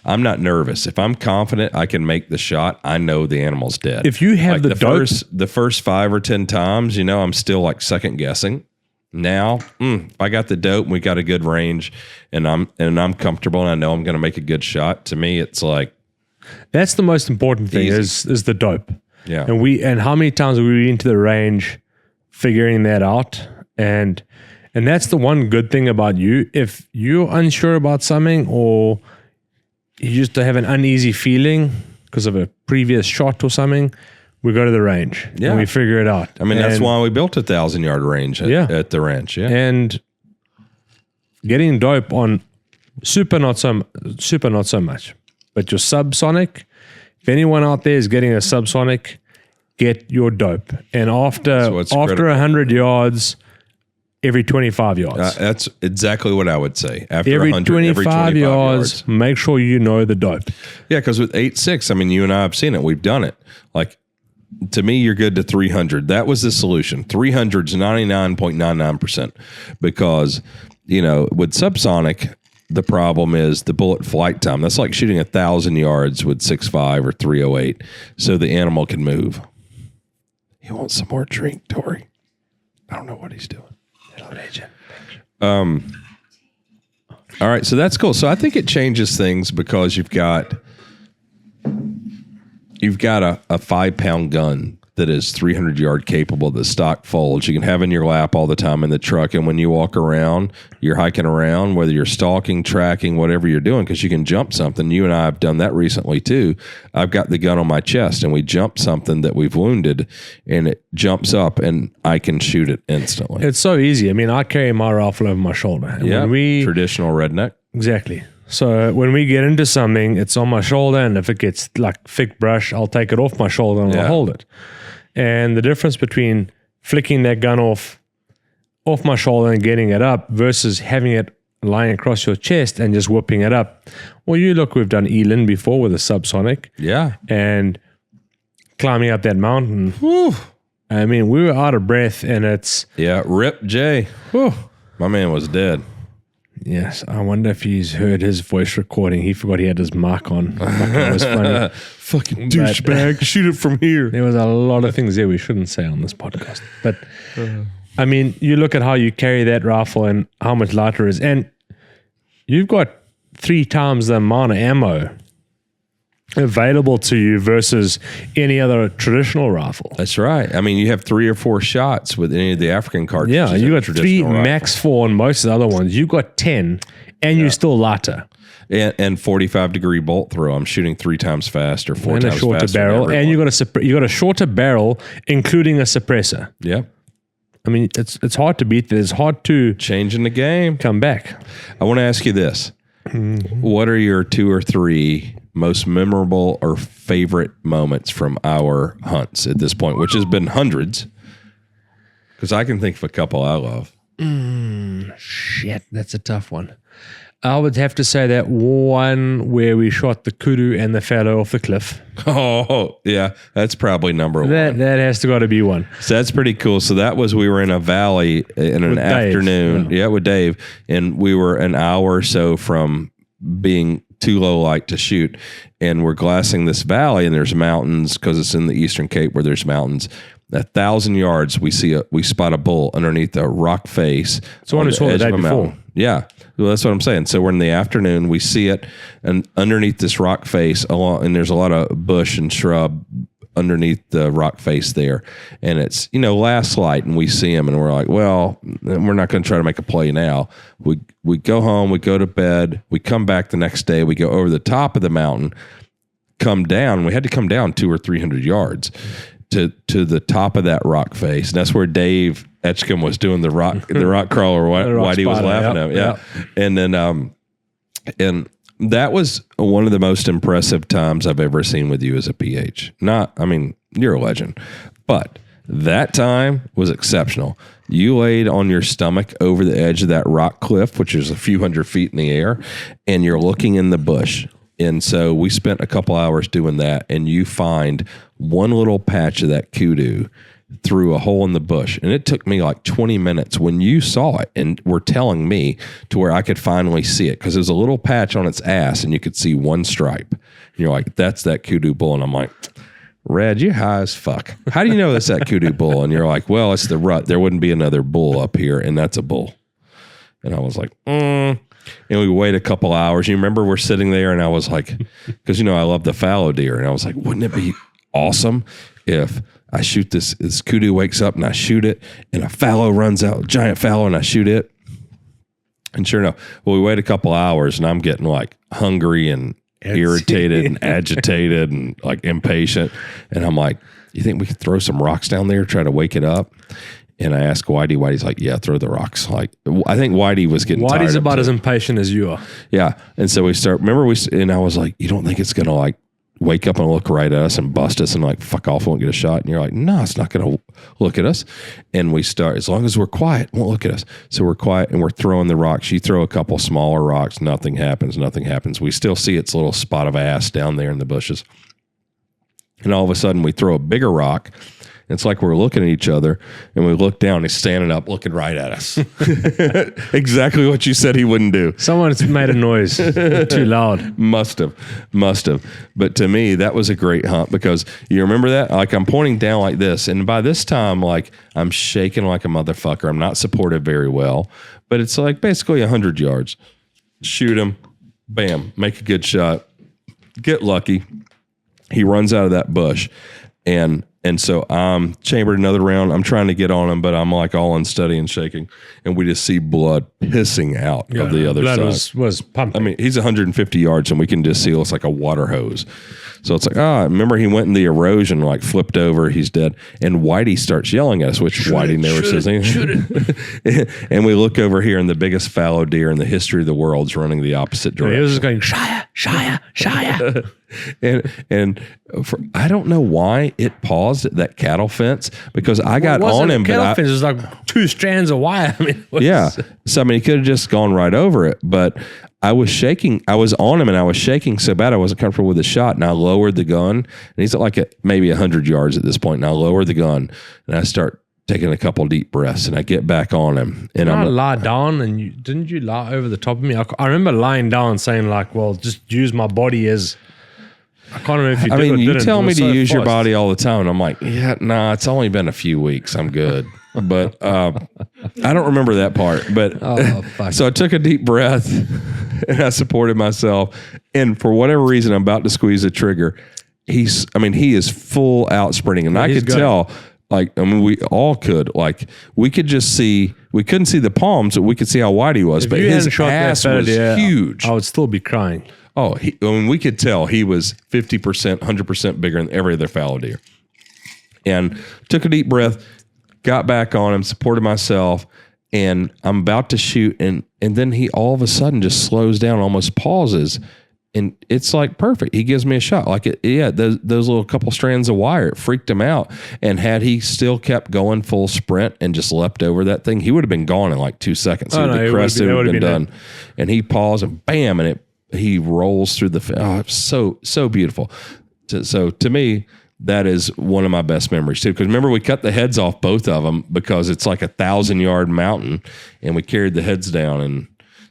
I'm not nervous. If I'm confident I can make the shot, I know the animal's dead. If you have the first 5 or 10 times, I'm still second guessing. Now, if I got the dope and we got a good range, and I'm comfortable and I know I'm going to make a good shot, to me, it's that's the most important thing is the dope. Yeah, and how many times are we into the range, figuring that out And that's the one good thing about you. If you're unsure about something or you just have an uneasy feeling because of a previous shot or something, we go to the range and we figure it out. That's why we built a 1,000-yard range at the ranch. Yeah. And getting dope on super not so much. But your subsonic, if anyone out there is getting a subsonic, get your dope. And after 100 yards, every 25 yards. That's exactly what I would say. After every 100, 25 yards, make sure you know the dope. Yeah, because with 8.6, I mean, you and I have seen it. We've done it. Like, to me, you're good to 300. That was the solution. 300 is 99.99% because, with subsonic, the problem is the bullet flight time. That's like shooting 1,000 yards with 6.5 or 308 so the animal can move. He wants some more drink, Tori. I don't know what he's doing. All right, so that's cool. So I think it changes things because you've got a 5-pound gun that is 300 yard capable that stock folds. You can have in your lap all the time in the truck, and when you walk around, you're hiking around, whether you're stalking, tracking, whatever you're doing, because you can jump something. You and I have done that recently too. I've got the gun on my chest, and we jump something that we've wounded, and it jumps up, and I can shoot it instantly. It's so easy. I mean, I carry my rifle over my shoulder. And yeah, traditional redneck. Exactly. So when we get into something, it's on my shoulder, and if it gets like thick brush, I'll take it off my shoulder and I'll hold it. And the difference between flicking that gun off my shoulder and getting it up versus having it lying across your chest and just whipping it up. Well, we've done Elin before with a subsonic. Yeah. And climbing up that mountain. Whew. I mean, we were out of breath, and it's... Yeah, Rip Jay. Whew. My man was dead. Yes, I wonder if he's heard his voice recording. He forgot he had his mic on. It was funny. Fucking douchebag. Shoot it from here. There was a lot of things there we shouldn't say on this podcast. But, I mean, you look at how you carry that rifle and how much lighter it is. And you've got 3 times the amount of ammo available to you versus any other traditional rifle. That's right. I mean, you have 3 or 4 shots with any of the African cartridges. Yeah, you got 3 max 4 on most of the other ones. You got 10, and you're still lighter. And 45-degree bolt throw. I'm shooting 3 times faster, 4 and times faster. And a shorter barrel, and you got a shorter barrel, including a suppressor. Yeah. I mean, it's hard to beat that. It's hard to changing the game. Come back. I want to ask you this: what are your 2 or 3 most memorable or favorite moments from our hunts at this point, which has been hundreds? Because I can think of a couple I love. Shit, that's a tough one. I would have to say that one where we shot the kudu and the fallow off the cliff. Oh, yeah. That's probably number 1. That has to got to be one. So that's pretty cool. So that was, we were in a valley in an afternoon. Yeah, with Dave. And we were an hour or so from being too low light to shoot. And we're glassing this valley, and there's mountains because it's in the Eastern Cape where there's mountains. 1,000 yards, we spot a bull underneath a rock face. So on the edge of a mountain. Yeah, well, that's what I'm saying. So we're in the afternoon, we see it, and underneath this rock face, and there's a lot of bush and shrub underneath the rock face there, and it's last light, and we see him, and we're like, well, we're not going to try to make a play now. We go home, we go to bed, we come back the next day, we go over the top of the mountain, come down. We had to come down 200 or 300 yards to the top of that rock face, and that's where Dave Etchcombe was doing the rock crawler. Whitey was laughing at him. Yeah. And then and that was one of the most impressive times I've ever seen with you as a PH. You're a legend, but that time was exceptional. You laid on your stomach over the edge of that rock cliff, which is a few hundred feet in the air, and you're looking in the bush. And so we spent a couple hours doing that, and you find one little patch of that kudu through a hole in the bush. And it took me like 20 minutes when you saw it and were telling me to where I could finally see it, because there's a little patch on its ass and you could see one stripe. And you're like, that's that kudu bull. And I'm like, Red, you high as fuck. How do you know that's that kudu bull? And you're like, well, it's the rut. There wouldn't be another bull up here, and that's a bull. And I was like, And we wait a couple hours. You remember we're sitting there, and I was like, because I love the fallow deer, and I was like, wouldn't it be awesome if I shoot this kudu wakes up and I shoot it, and a fallow runs out, giant fallow, and I shoot it? And sure enough, we wait a couple hours, and I'm getting like hungry and irritated and agitated and like impatient. And I'm like, you think we could throw some rocks down there, try to wake it up? And I asked Whitey. Whitey's like, yeah, throw the rocks. Like, I think Whitey was getting tired. Whitey's about as impatient as you are. Yeah. And so we start, and I was like, you don't think it's going to like wake up and look right at us and bust us and like fuck off, won't get a shot. And you're like, no, it's not going to look at us. And we start, as long as we're quiet, it won't look at us. So we're quiet and we're throwing the rocks. You throw a couple smaller rocks, nothing happens. We still see its little spot of ass down there in the bushes. And all of a sudden we throw a bigger rock. It's like we're looking at each other and we look down, he's standing up looking right at us. Exactly what you said he wouldn't do. Someone's made a noise too loud. Must have. But to me, that was a great hunt because you remember that? Like I'm pointing down like this. And by this time, like I'm shaking like a motherfucker. I'm not supported very well, but it's like basically 100 yards. Shoot him. Bam. Make a good shot. Get lucky. He runs out of that bush. And so I'm chambered another round. I'm trying to get on him, but I'm like all unsteady and shaking. And we just see blood pissing out of the other side. Blood was pumping. I mean, he's 150 yards and we can just see it's like a water hose. So it's like, remember he went in the erosion, like flipped over, he's dead. And Whitey starts yelling at us, which Whitey never says anything. And we look over here and the biggest fallow deer in the history of the world is running the opposite direction. He was just going, Shia. And I don't know why it paused at that cattle fence because I got on him. Cattle fence was like 2 strands of wire. I mean, yeah. So I mean, he could have just gone right over it, but I was shaking. I was on him and I was shaking so bad I wasn't comfortable with the shot. And I lowered the gun, and he's at like maybe 100 yards at this point. And I lower the gun and I start taking a couple deep breaths, and I get back on him. And I lie down, and didn't you lie over the top of me? I remember lying down saying like, well, just use my body as... I can't remember if you did or didn't. You tell me to use your fast. body all the time. And I'm like, yeah, nah, it's only been a few weeks. I'm good. But I don't remember that part. But so I took a deep breath and I supported myself. And for whatever reason, I'm about to squeeze the trigger. He is full out sprinting. And I could tell, like, I mean, we all could. Like, we could just see, we couldn't see the palms, but we could see how wide he was. But his ass was huge. I would still be crying. Oh, we could tell he was 50%, 100% bigger than every other fallow deer. And took a deep breath, got back on him, supported myself, and I'm about to shoot. And then he all of a sudden just slows down, almost pauses. And it's like perfect. He gives me a shot. Like, those little couple strands of wire, it freaked him out. And had he still kept going full sprint and just leapt over that thing, he would have been gone in like 2 seconds. He would have crested, it would have been done. And he paused and bam, and he rolls through it's so beautiful. So to me, that is one of my best memories too. Because remember, we cut the heads off both of them because it's like 1,000-yard mountain, and we carried the heads down, and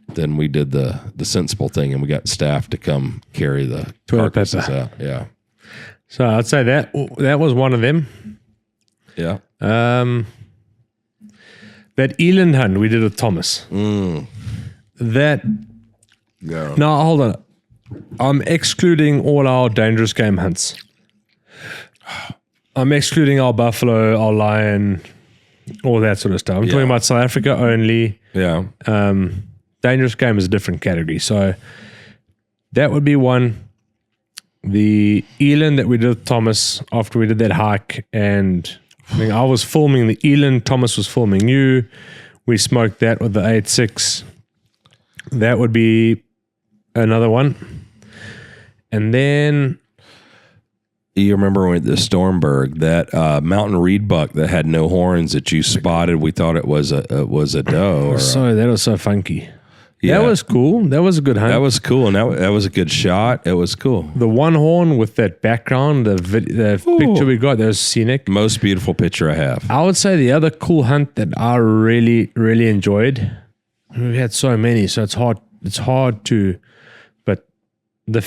then we did the sensible thing, and we got staff to come carry the carcasses out. Yeah. So I'd say that was one of them. Yeah. That eland hunt we did with Thomas. That. Yeah. No, hold on. I'm excluding all our dangerous game hunts. I'm excluding our buffalo, our lion, all that sort of stuff. I'm talking about South Africa only. Yeah. Dangerous game is a different category. So that would be one. The eland that we did with Thomas after we did that hike, and I was filming the eland, Thomas was filming you. We smoked that with the 8.6. That would be another one. And then you remember when the Stormberg, that mountain reed buck that had no horns that you spotted? We thought it was a doe. That was so funky. Yeah. That was cool. That was a good hunt. That was cool, and that was a good shot. It was cool. The one horn with that background, the picture we got, that was scenic. Most beautiful picture I have. I would say the other cool hunt that I really, really enjoyed. We had so many, so it's hard to. But the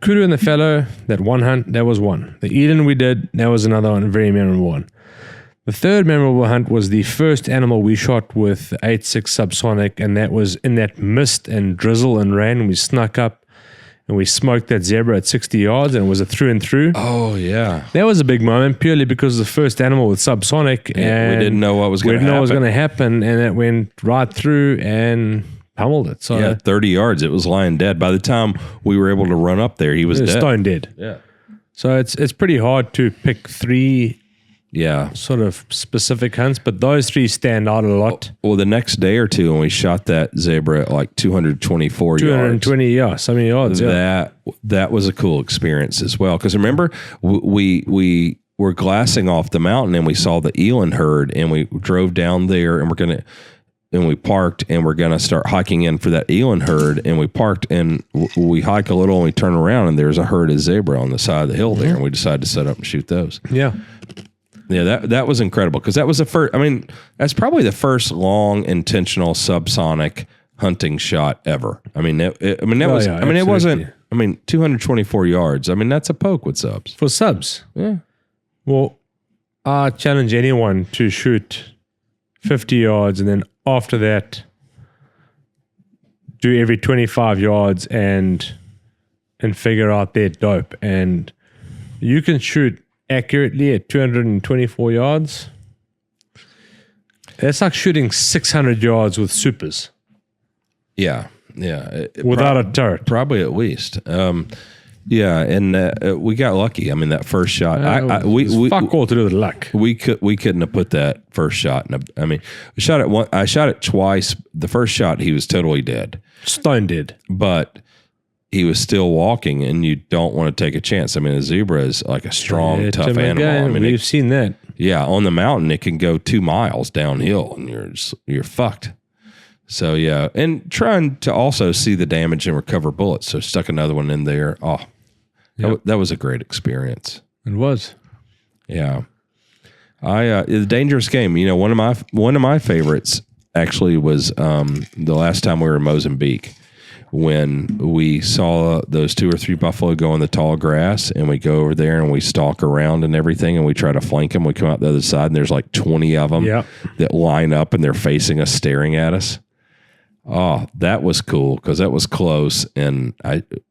kudu and the fellow, that one hunt, that was one. The eland we did, that was another one, a very memorable one. The third memorable hunt was the first animal we shot with 8.6 subsonic, and that was in that mist and drizzle and rain. We snuck up and we smoked that zebra at 60 yards, and it was a through and through. Oh, yeah. That was a big moment purely because the first animal with subsonic. And we didn't know what was going to happen. We didn't know what was going to happen, and it went right through and pummeled it. So 30 yards. It was lying dead. By the time we were able to run up there, he was dead. Stone dead. Yeah. So it's pretty hard to pick 3 Yeah. sort of specific hunts, but those three stand out a lot. Well, the next day or two, when we shot that zebra at like 224 yards, 220 yards, so many yards. Yeah. that was a cool experience as well. Because remember, we were glassing off the mountain and we saw the eland herd, and we drove down there, and we parked, and we're gonna start hiking in for that eland herd, and we parked, and we hike a little, and we turn around, and there's a herd of zebra on the side of the hill there, and we decided to set up and shoot those. Yeah. Yeah, that was incredible, because that was the first. I mean, that's probably the first long intentional subsonic hunting shot ever. I mean, it wasn't. I mean, 224 yards. I mean, that's a poke with subs. For subs. Yeah. Well, I challenge anyone to shoot 50 yards, and then after that, do every 25 yards and figure out their dope. And you can shoot accurately at 224 yards. It's like shooting 600 yards with supers. Yeah. Without a turret. Probably at least. Yeah, and we got lucky. I mean, that first shot, we fuck all to do with luck. We couldn't have put that first shot. I mean, I shot it twice. The first shot, he was totally dead, stone dead, but he was still walking, and you don't want to take a chance. I mean, a zebra is like a strong, tough animal. I mean, we've seen that. Yeah, on the mountain, it can go 2 miles downhill, and you're fucked. So yeah, and trying to also see the damage and recover bullets. So stuck another one in there. Oh, that was a great experience. It was. Yeah, the Dangerous Game. You know, one of my favorites actually was the last time we were in Mozambique, when we saw those 2 or 3 buffalo go in the tall grass, and we go over there and we stalk around and everything, and we try to flank them. We come out the other side, and there's like 20 of them that line up, and they're facing us, staring at us. Oh, that was cool, because that was close, and it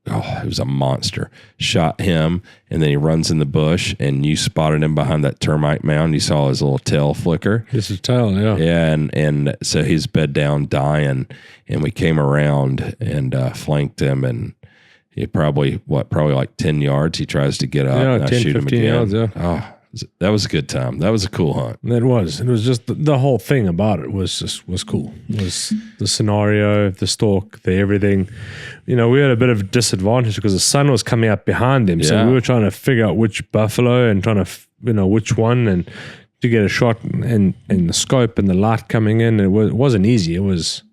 was a monster. Shot him, and then he runs in the bush, and you spotted him behind that termite mound. You saw his little tail flicker. Just his tail, yeah. Yeah, and so he's bed down dying, and we came around and flanked him, and he probably like 10 yards. He tries to get up, and I 10, shoot him 15 again. yards, yeah. Oh, that was a good time. That was a cool hunt. It was just the whole thing about it was cool. It was the scenario, the stalk, the everything. You know, we had a bit of disadvantage because the sun was coming up behind him, so we were trying to figure out which buffalo and trying to which one, and to get a shot, and the scope and the light coming in. It wasn't easy. It was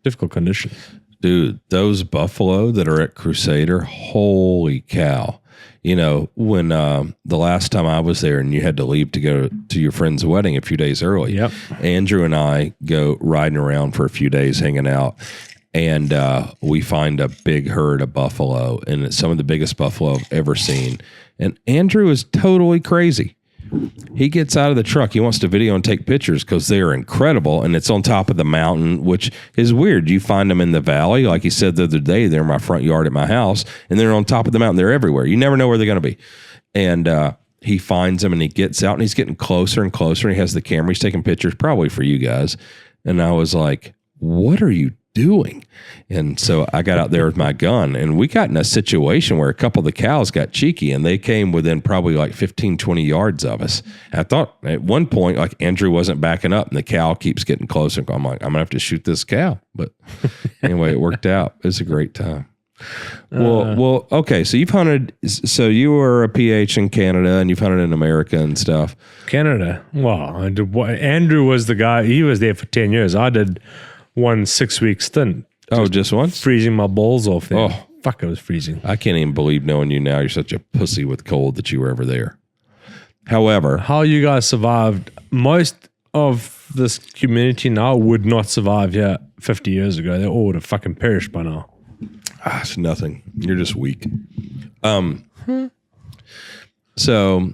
difficult conditions. Dude, those buffalo that are at Crusader, holy cow. You know, when the last time I was there and you had to leave to go to your friend's wedding a few days early, Andrew and I go riding around for a few days hanging out, and we find a big herd of buffalo, and it's some of the biggest buffalo I've ever seen. And Andrew is totally crazy. He gets out of the truck. He wants to video and take pictures because they are incredible, and it's on top of the mountain, which is weird. You find them in the valley. Like he said the other day, they're in my front yard at my house, and they're on top of the mountain. They're everywhere. You never know where they're going to be. And he finds them, and he gets out, and he's getting closer and closer, and he has the camera. He's taking pictures, probably for you guys. And I was like, what are you doing? And so I got out there with my gun, and we got in a situation where a couple of the cows got cheeky, and they came within probably like 15, 20 yards of us. And I thought at one point, like, Andrew wasn't backing up, and the cow keeps getting closer. I'm like, I'm gonna have to shoot this cow. But anyway, it worked out. It was a great time. Well, okay. So you've hunted. So you were a PH in Canada, and you've hunted in America and stuff. Canada. Well, Andrew was the guy. He was there for 10 years. I did 1 6-week stint. Oh, just once? Freezing my balls off there. Oh. Fuck, it was freezing. I can't even believe, knowing you now, you're such a pussy with cold, that you were ever there. However, how you guys survived, most of this community now would not survive here 50 years ago. They all would have fucking perished by now. It's nothing. You're just weak. So,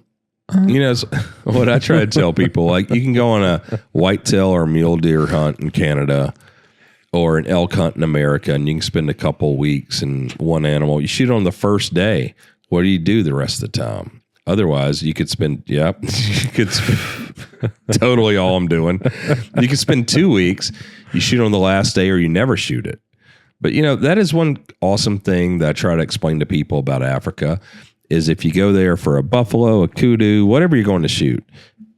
you know, what I try to tell people, like, you can go on a whitetail or mule deer hunt in Canada, or an elk hunt in America, and you can spend a couple weeks in one animal. You shoot on the first day. What do you do the rest of the time? Otherwise, you could spend, totally all I'm doing. You could spend 2 weeks, you shoot on the last day, or you never shoot it. But, you know, that is one awesome thing that I try to explain to people about Africa, is if you go there for a buffalo, a kudu, whatever you're going to shoot,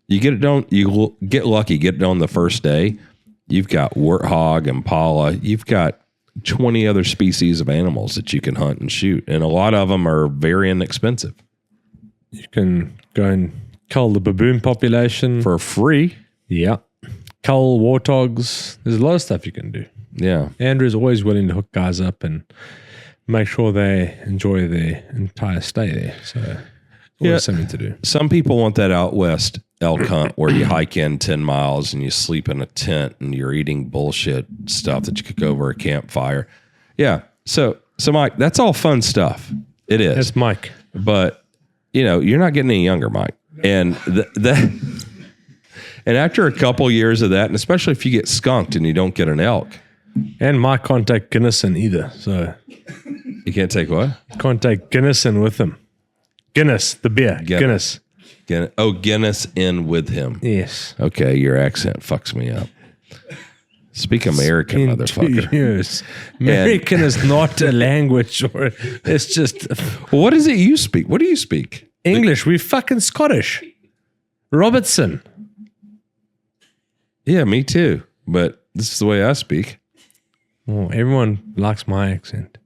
you get it done. You get lucky, get it done the first day. You've got warthog, impala. You've got 20 other species of animals that you can hunt and shoot, and a lot of them are very inexpensive. You can go and cull the baboon population. For free. Yeah. Cull warthogs. There's a lot of stuff you can do. Yeah. Andrew's always willing to hook guys up and make sure they enjoy their entire stay there. So always something to do. Some people want that out west elk hunt where you hike in 10 miles and you sleep in a tent and you're eating bullshit stuff that you cook over a campfire. Yeah. So Mike, that's all fun stuff. It is. That's Mike. But, you're not getting any younger, Mike. And and after a couple years of that, and especially if you get skunked and you don't get an elk. And Mike can't take Guinness either. So You can't take what? can't take Guinness with him. Guinness, the beer. Guinness. Guinness in with him. Yes. Okay, your accent fucks me up. Speak American, In 2 motherfucker. years. American is not a language, or it's just What is it you speak? What do you speak? English. We fucking Scottish. Robertson. Yeah, me too. But this is the way I speak. Oh, everyone likes my accent.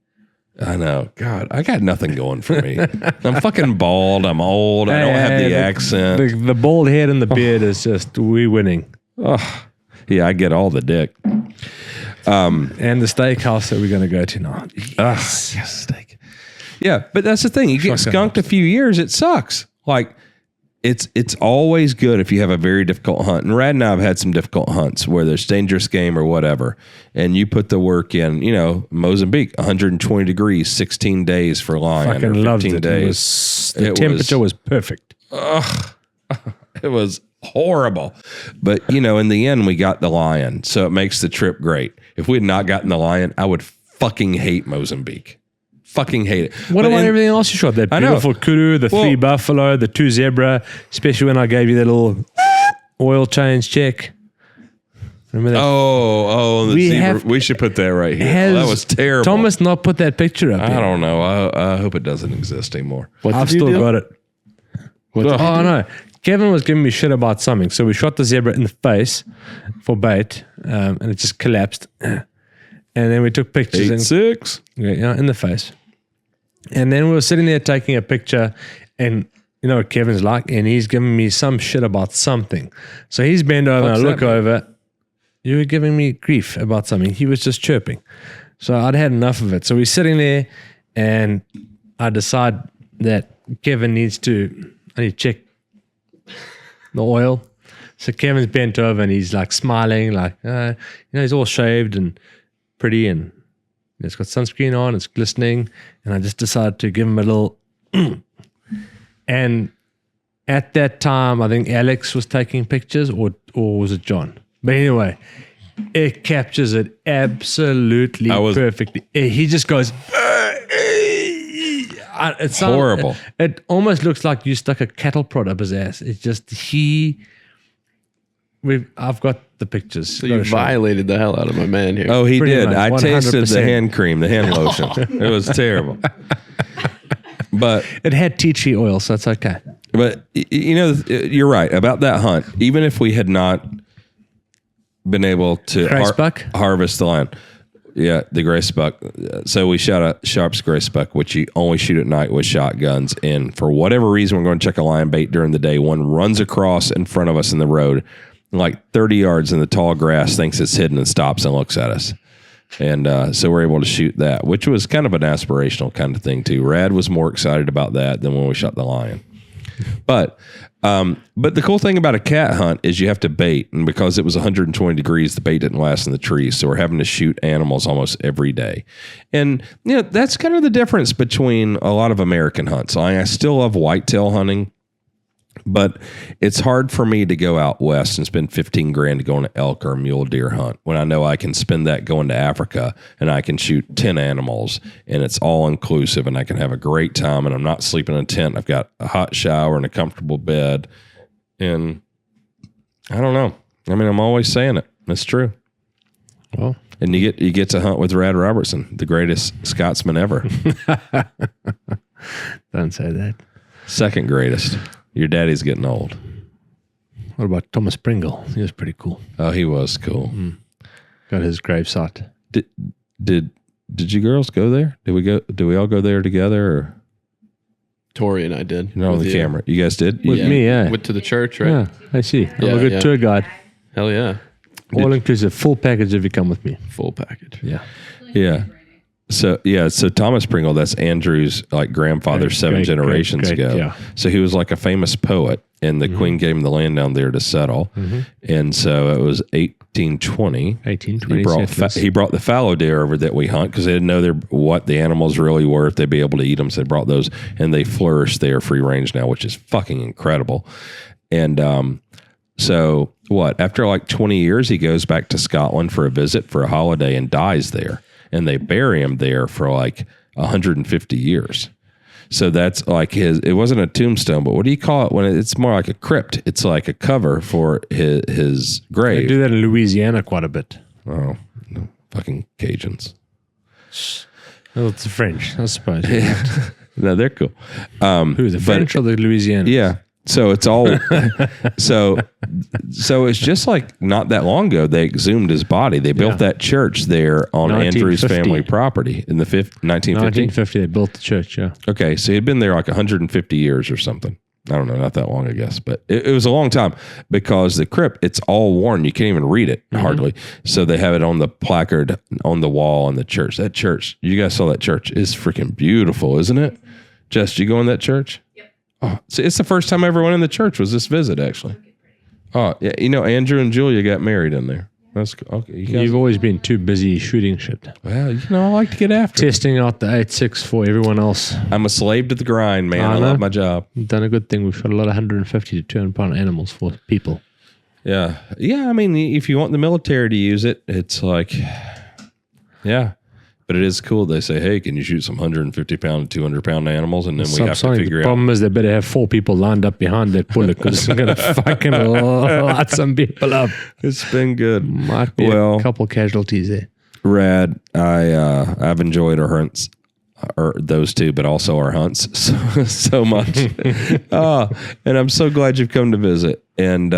I know. God, I got nothing going for me. I'm fucking bald. I'm old. I don't have the accent. The bald head and the beard is just we winning. Oh, yeah, I get all the dick. And the steakhouse that we're going to go to now. Yes, steak. Yeah, but that's the thing. You get skunked a few years, it sucks. Like, it's always good if you have a very difficult hunt. And Rad and I have had some difficult hunts where there's dangerous game or whatever. And you put the work in, Mozambique, 120 degrees, 16 days for lion. Fucking or 15 loved it. days. The temperature was perfect. It was horrible. But, in the end, we got the lion. So it makes the trip great. If we had not gotten the lion, I would fucking hate Mozambique. Fucking hate it. What about everything else you shot? That beautiful kudu, the 3 buffalo, the 2 zebra, especially when I gave you that little oil change check. Remember that? Oh, we should put that right here. That was terrible. Thomas not put that picture up I don't know. I hope it doesn't exist anymore. I've still got it. Oh, no. Kevin was giving me shit about something. So we shot the zebra in the face for bait, and it just collapsed. And then we took pictures. 8-6. In the face. And then we were sitting there taking a picture, and you know what Kevin's like, and he's giving me some shit about something. So he's bent over, and I look over. You were giving me grief about something. He was just chirping. So I'd had enough of it. So we're sitting there, and I decide that Kevin I need to check the oil. So Kevin's bent over, and he's like smiling, like, he's all shaved and pretty, and it's got sunscreen on, it's glistening, and I just decided to give him a little and at that time I think Alex was taking pictures, or was it John? But anyway, it captures it absolutely perfectly. He just goes it's horrible. It almost looks like you stuck a cattle prod up his ass. It's just I've got the pictures. So you violated the hell out of my man here. Oh, he Pretty did. much, I tasted 100%. the hand cream, the hand lotion. It was terrible. But it had tea tree oil, so it's okay. But you're right about that hunt. Even if we had not been able to harvest the lion, the gray spuck. So we shot a Sharp's gray spuck, which you only shoot at night with shotguns. And for whatever reason, we're going to check a lion bait during the day. One runs across in front of us in the road, like 30 yards in the tall grass, thinks it's hidden and stops and looks at us. And so we're able to shoot that, which was kind of an aspirational kind of thing too. Rad was more excited about that than when we shot the lion. But the cool thing about a cat hunt is you have to bait, and because it was 120 degrees, the bait didn't last in the trees, so we're having to shoot animals almost every day. And that's kind of the difference between a lot of American hunts. I still love whitetail hunting, but it's hard for me to go out west and spend $15,000 to go on an elk or a mule deer hunt when I know I can spend that going to Africa and I can shoot 10 animals and it's all inclusive and I can have a great time and I'm not sleeping in a tent. I've got a hot shower and a comfortable bed. And I don't know. I mean, I'm always saying it. That's true. Well, and you get to hunt with Rad Robertson, the greatest Scotsman ever. Don't say that. Second greatest. Your daddy's getting old. What about Thomas Pringle? He was pretty cool. Oh, he was cool. Got his gravesite. Did you girls go there? Did we all go there together? Or Tori and I did. on the camera. You guys did? With me, yeah. Went to the church, right? Yeah, I see. I'm Yeah, a good yeah. tour guide. Hell yeah. All inclusive, full package if you come with me. Full package. Yeah. Yeah. So Thomas Pringle, that's Andrew's like grandfather, seven generations great, ago. yeah. So he was like a famous poet, and the Queen gave him the land down there to settle. And so it was 1820. 1820. He brought the fallow deer over that we hunt because they didn't know what the animals really were, if they'd be able to eat them. So they brought those, and they flourish there free range now, which is fucking incredible. And so what? After like 20 years, he goes back to Scotland for a visit for a holiday and dies there. And they bury him there for like 150 years. So that's like it wasn't a tombstone, but what do you call it when it's more like a crypt? It's like a cover for his grave. They do that in Louisiana quite a bit. Oh, no, fucking Cajuns. Well, it's the French, I suppose. No, they're cool. Who, the French or the Louisianans? Yeah. So it's all so it's just like not that long ago they exhumed his body. They built that church there on Andrew's 1950. family property in the 1950. 1950, they built the church, yeah. Okay, so he'd been there like 150 years or something. I don't know, not that long, I guess, but it was a long time because the crypt, it's all worn. You can't even read it hardly. So they have it on the placard on the wall in the church. That church, you guys saw that church, is freaking beautiful, isn't it? Jess, did you go in that church? Yep. Oh, so it's the first time I ever went in the church was this visit, actually. Oh, yeah, Andrew and Julia got married in there. That's cool. Okay, you guys, You've always been too busy shooting shit. well, I like to get after it. Testing out the 8.6 for everyone else. I'm a slave to the grind, man. I know. love my job. You've done a good thing. We've shot a lot of 150 to 200 pound animals for people. Yeah. Yeah. I mean, if you want the military to use it, it's like, yeah. But it is cool. They say, hey, can you shoot some 150 pound, 200 pound animals? And then we have to figure the out. problem is they better have 4 people lined up behind that bullet because it's going to fucking light some people up. It's been good. Might be a couple casualties there. Rad. I've enjoyed our hunts, or those two, but also our hunts so much. And I'm so glad you've come to visit. And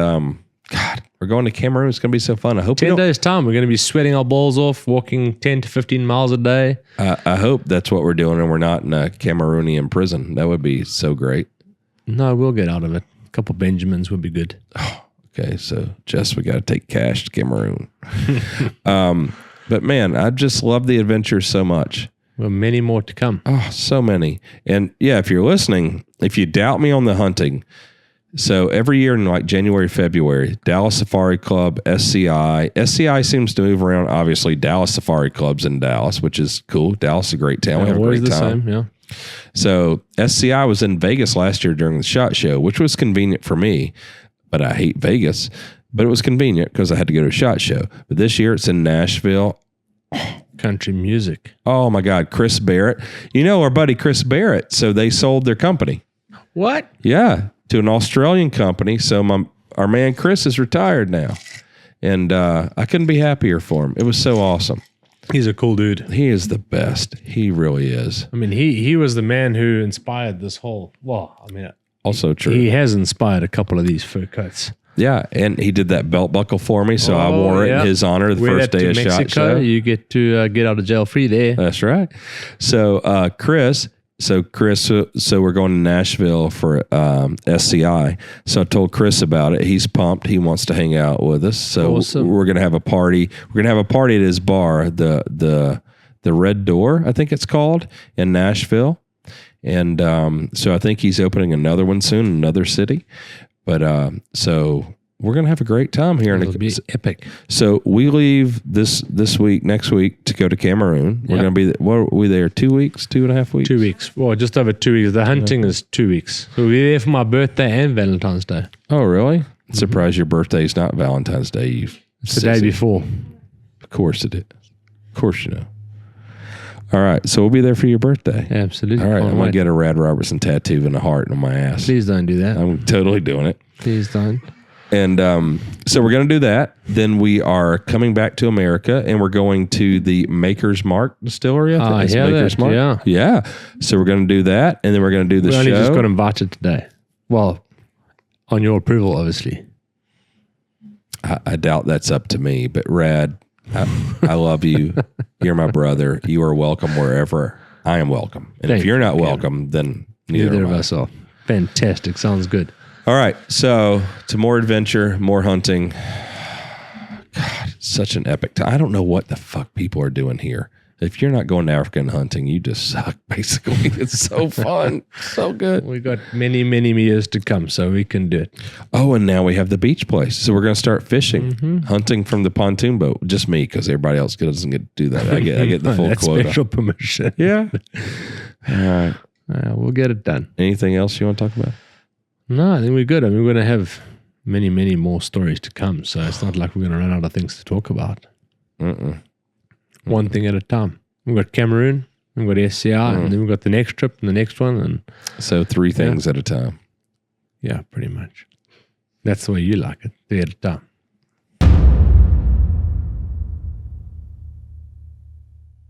God, we're going to Cameroon. It's going to be so fun. I hope 10 days time, we're going to be sweating our balls off, walking 10 to 15 miles a day. I hope that's what we're doing, and we're not in a Cameroonian prison. That would be so great. No, we'll get out of it. A couple Benjamins would be good. Okay, so Jess, we got to take cash to Cameroon. But man, I just love the adventure so much. Well, many more to come. Oh, so many. And yeah, if you're listening, if you doubt me on the hunting, so every year in like January, February, Dallas Safari Club, SCI. SCI seems to move around. Obviously, Dallas Safari Club's in Dallas, which is cool. Dallas is a great town. We have a Always great the time. same, yeah. So SCI was in Vegas last year during the SHOT Show, which was convenient for me, but I hate Vegas. But it was convenient because I had to go to a SHOT Show. But this year it's in Nashville. Country music. Oh my God, Chris Barrett. You know our buddy Chris Barrett. So they sold their company. What? Yeah, to an Australian company. So our man Chris is retired now. And I couldn't be happier for him. It was so awesome. He's a cool dude. He is the best. He really is. I mean, he was the man who inspired this whole, Also true. he has inspired a couple of these fur coats. Yeah, and he did that belt buckle for me, so I wore it in his honor the Wear first that day to of SHOT Mexico, Show. you get to get out of jail free there. That's right. So Chris, so we're going to Nashville for SCI. So I told Chris about it. He's pumped. He wants to hang out with us. So Awesome. we're gonna have a party. We're gonna have a party at his bar, the Red Door, I think it's called, in Nashville. And so I think he's opening another one soon, in another city. But so we're gonna have a great time here. It'll be epic. So we leave this week, next week, to go to Cameroon. We're gonna be what are we there? 2 weeks, 2.5 weeks. 2 weeks. Well, just over 2 weeks. The hunting is 2 weeks. So we'll be there for my birthday and Valentine's Day. Oh, really? Surprised your birthday's not Valentine's Day. It's the day before. Of course it is. Of course you know. All right, so we'll be there for your birthday. Absolutely. All right, Can't I'm gonna wait. get a Rad Robertson tattoo and a heart on my ass. Please don't do that. I'm totally doing it. Please don't. And so we're going to do that. Then we are coming back to America, and we're going to the Maker's Mark Distillery. I think it's Maker's Mark. Yeah. Yeah. So we're going to do that, and then we're going to do the We show. only just got invited today. Well, on your approval, obviously. I doubt that's up to me, but Rad, I love you. You're my brother. You are welcome wherever I am welcome. And if you're not welcome, then neither of us are. Fantastic. Sounds good. All right. So to more adventure, more hunting. God, it's such an epic time. I don't know what the fuck people are doing here. If you're not going to Africa and hunting, you just suck, basically. It's so fun. So good. We got many, many years to come, so we can do it. Oh, and now we have the beach place. So we're going to start fishing, hunting from the pontoon boat. Just me, because everybody else doesn't get to do that. I get the full That's quota. special permission. Yeah. All right. We'll get it done. Anything else you want to talk about? No, I think we're good. I mean, we're going to have many, many more stories to come, so it's not like we're going to run out of things to talk about. One thing at a time. We've got Cameroon, we've got SCR, and then we've got the next trip and the next one. And so 3 things at a time. Yeah, pretty much. That's the way you like it, 3 at a time.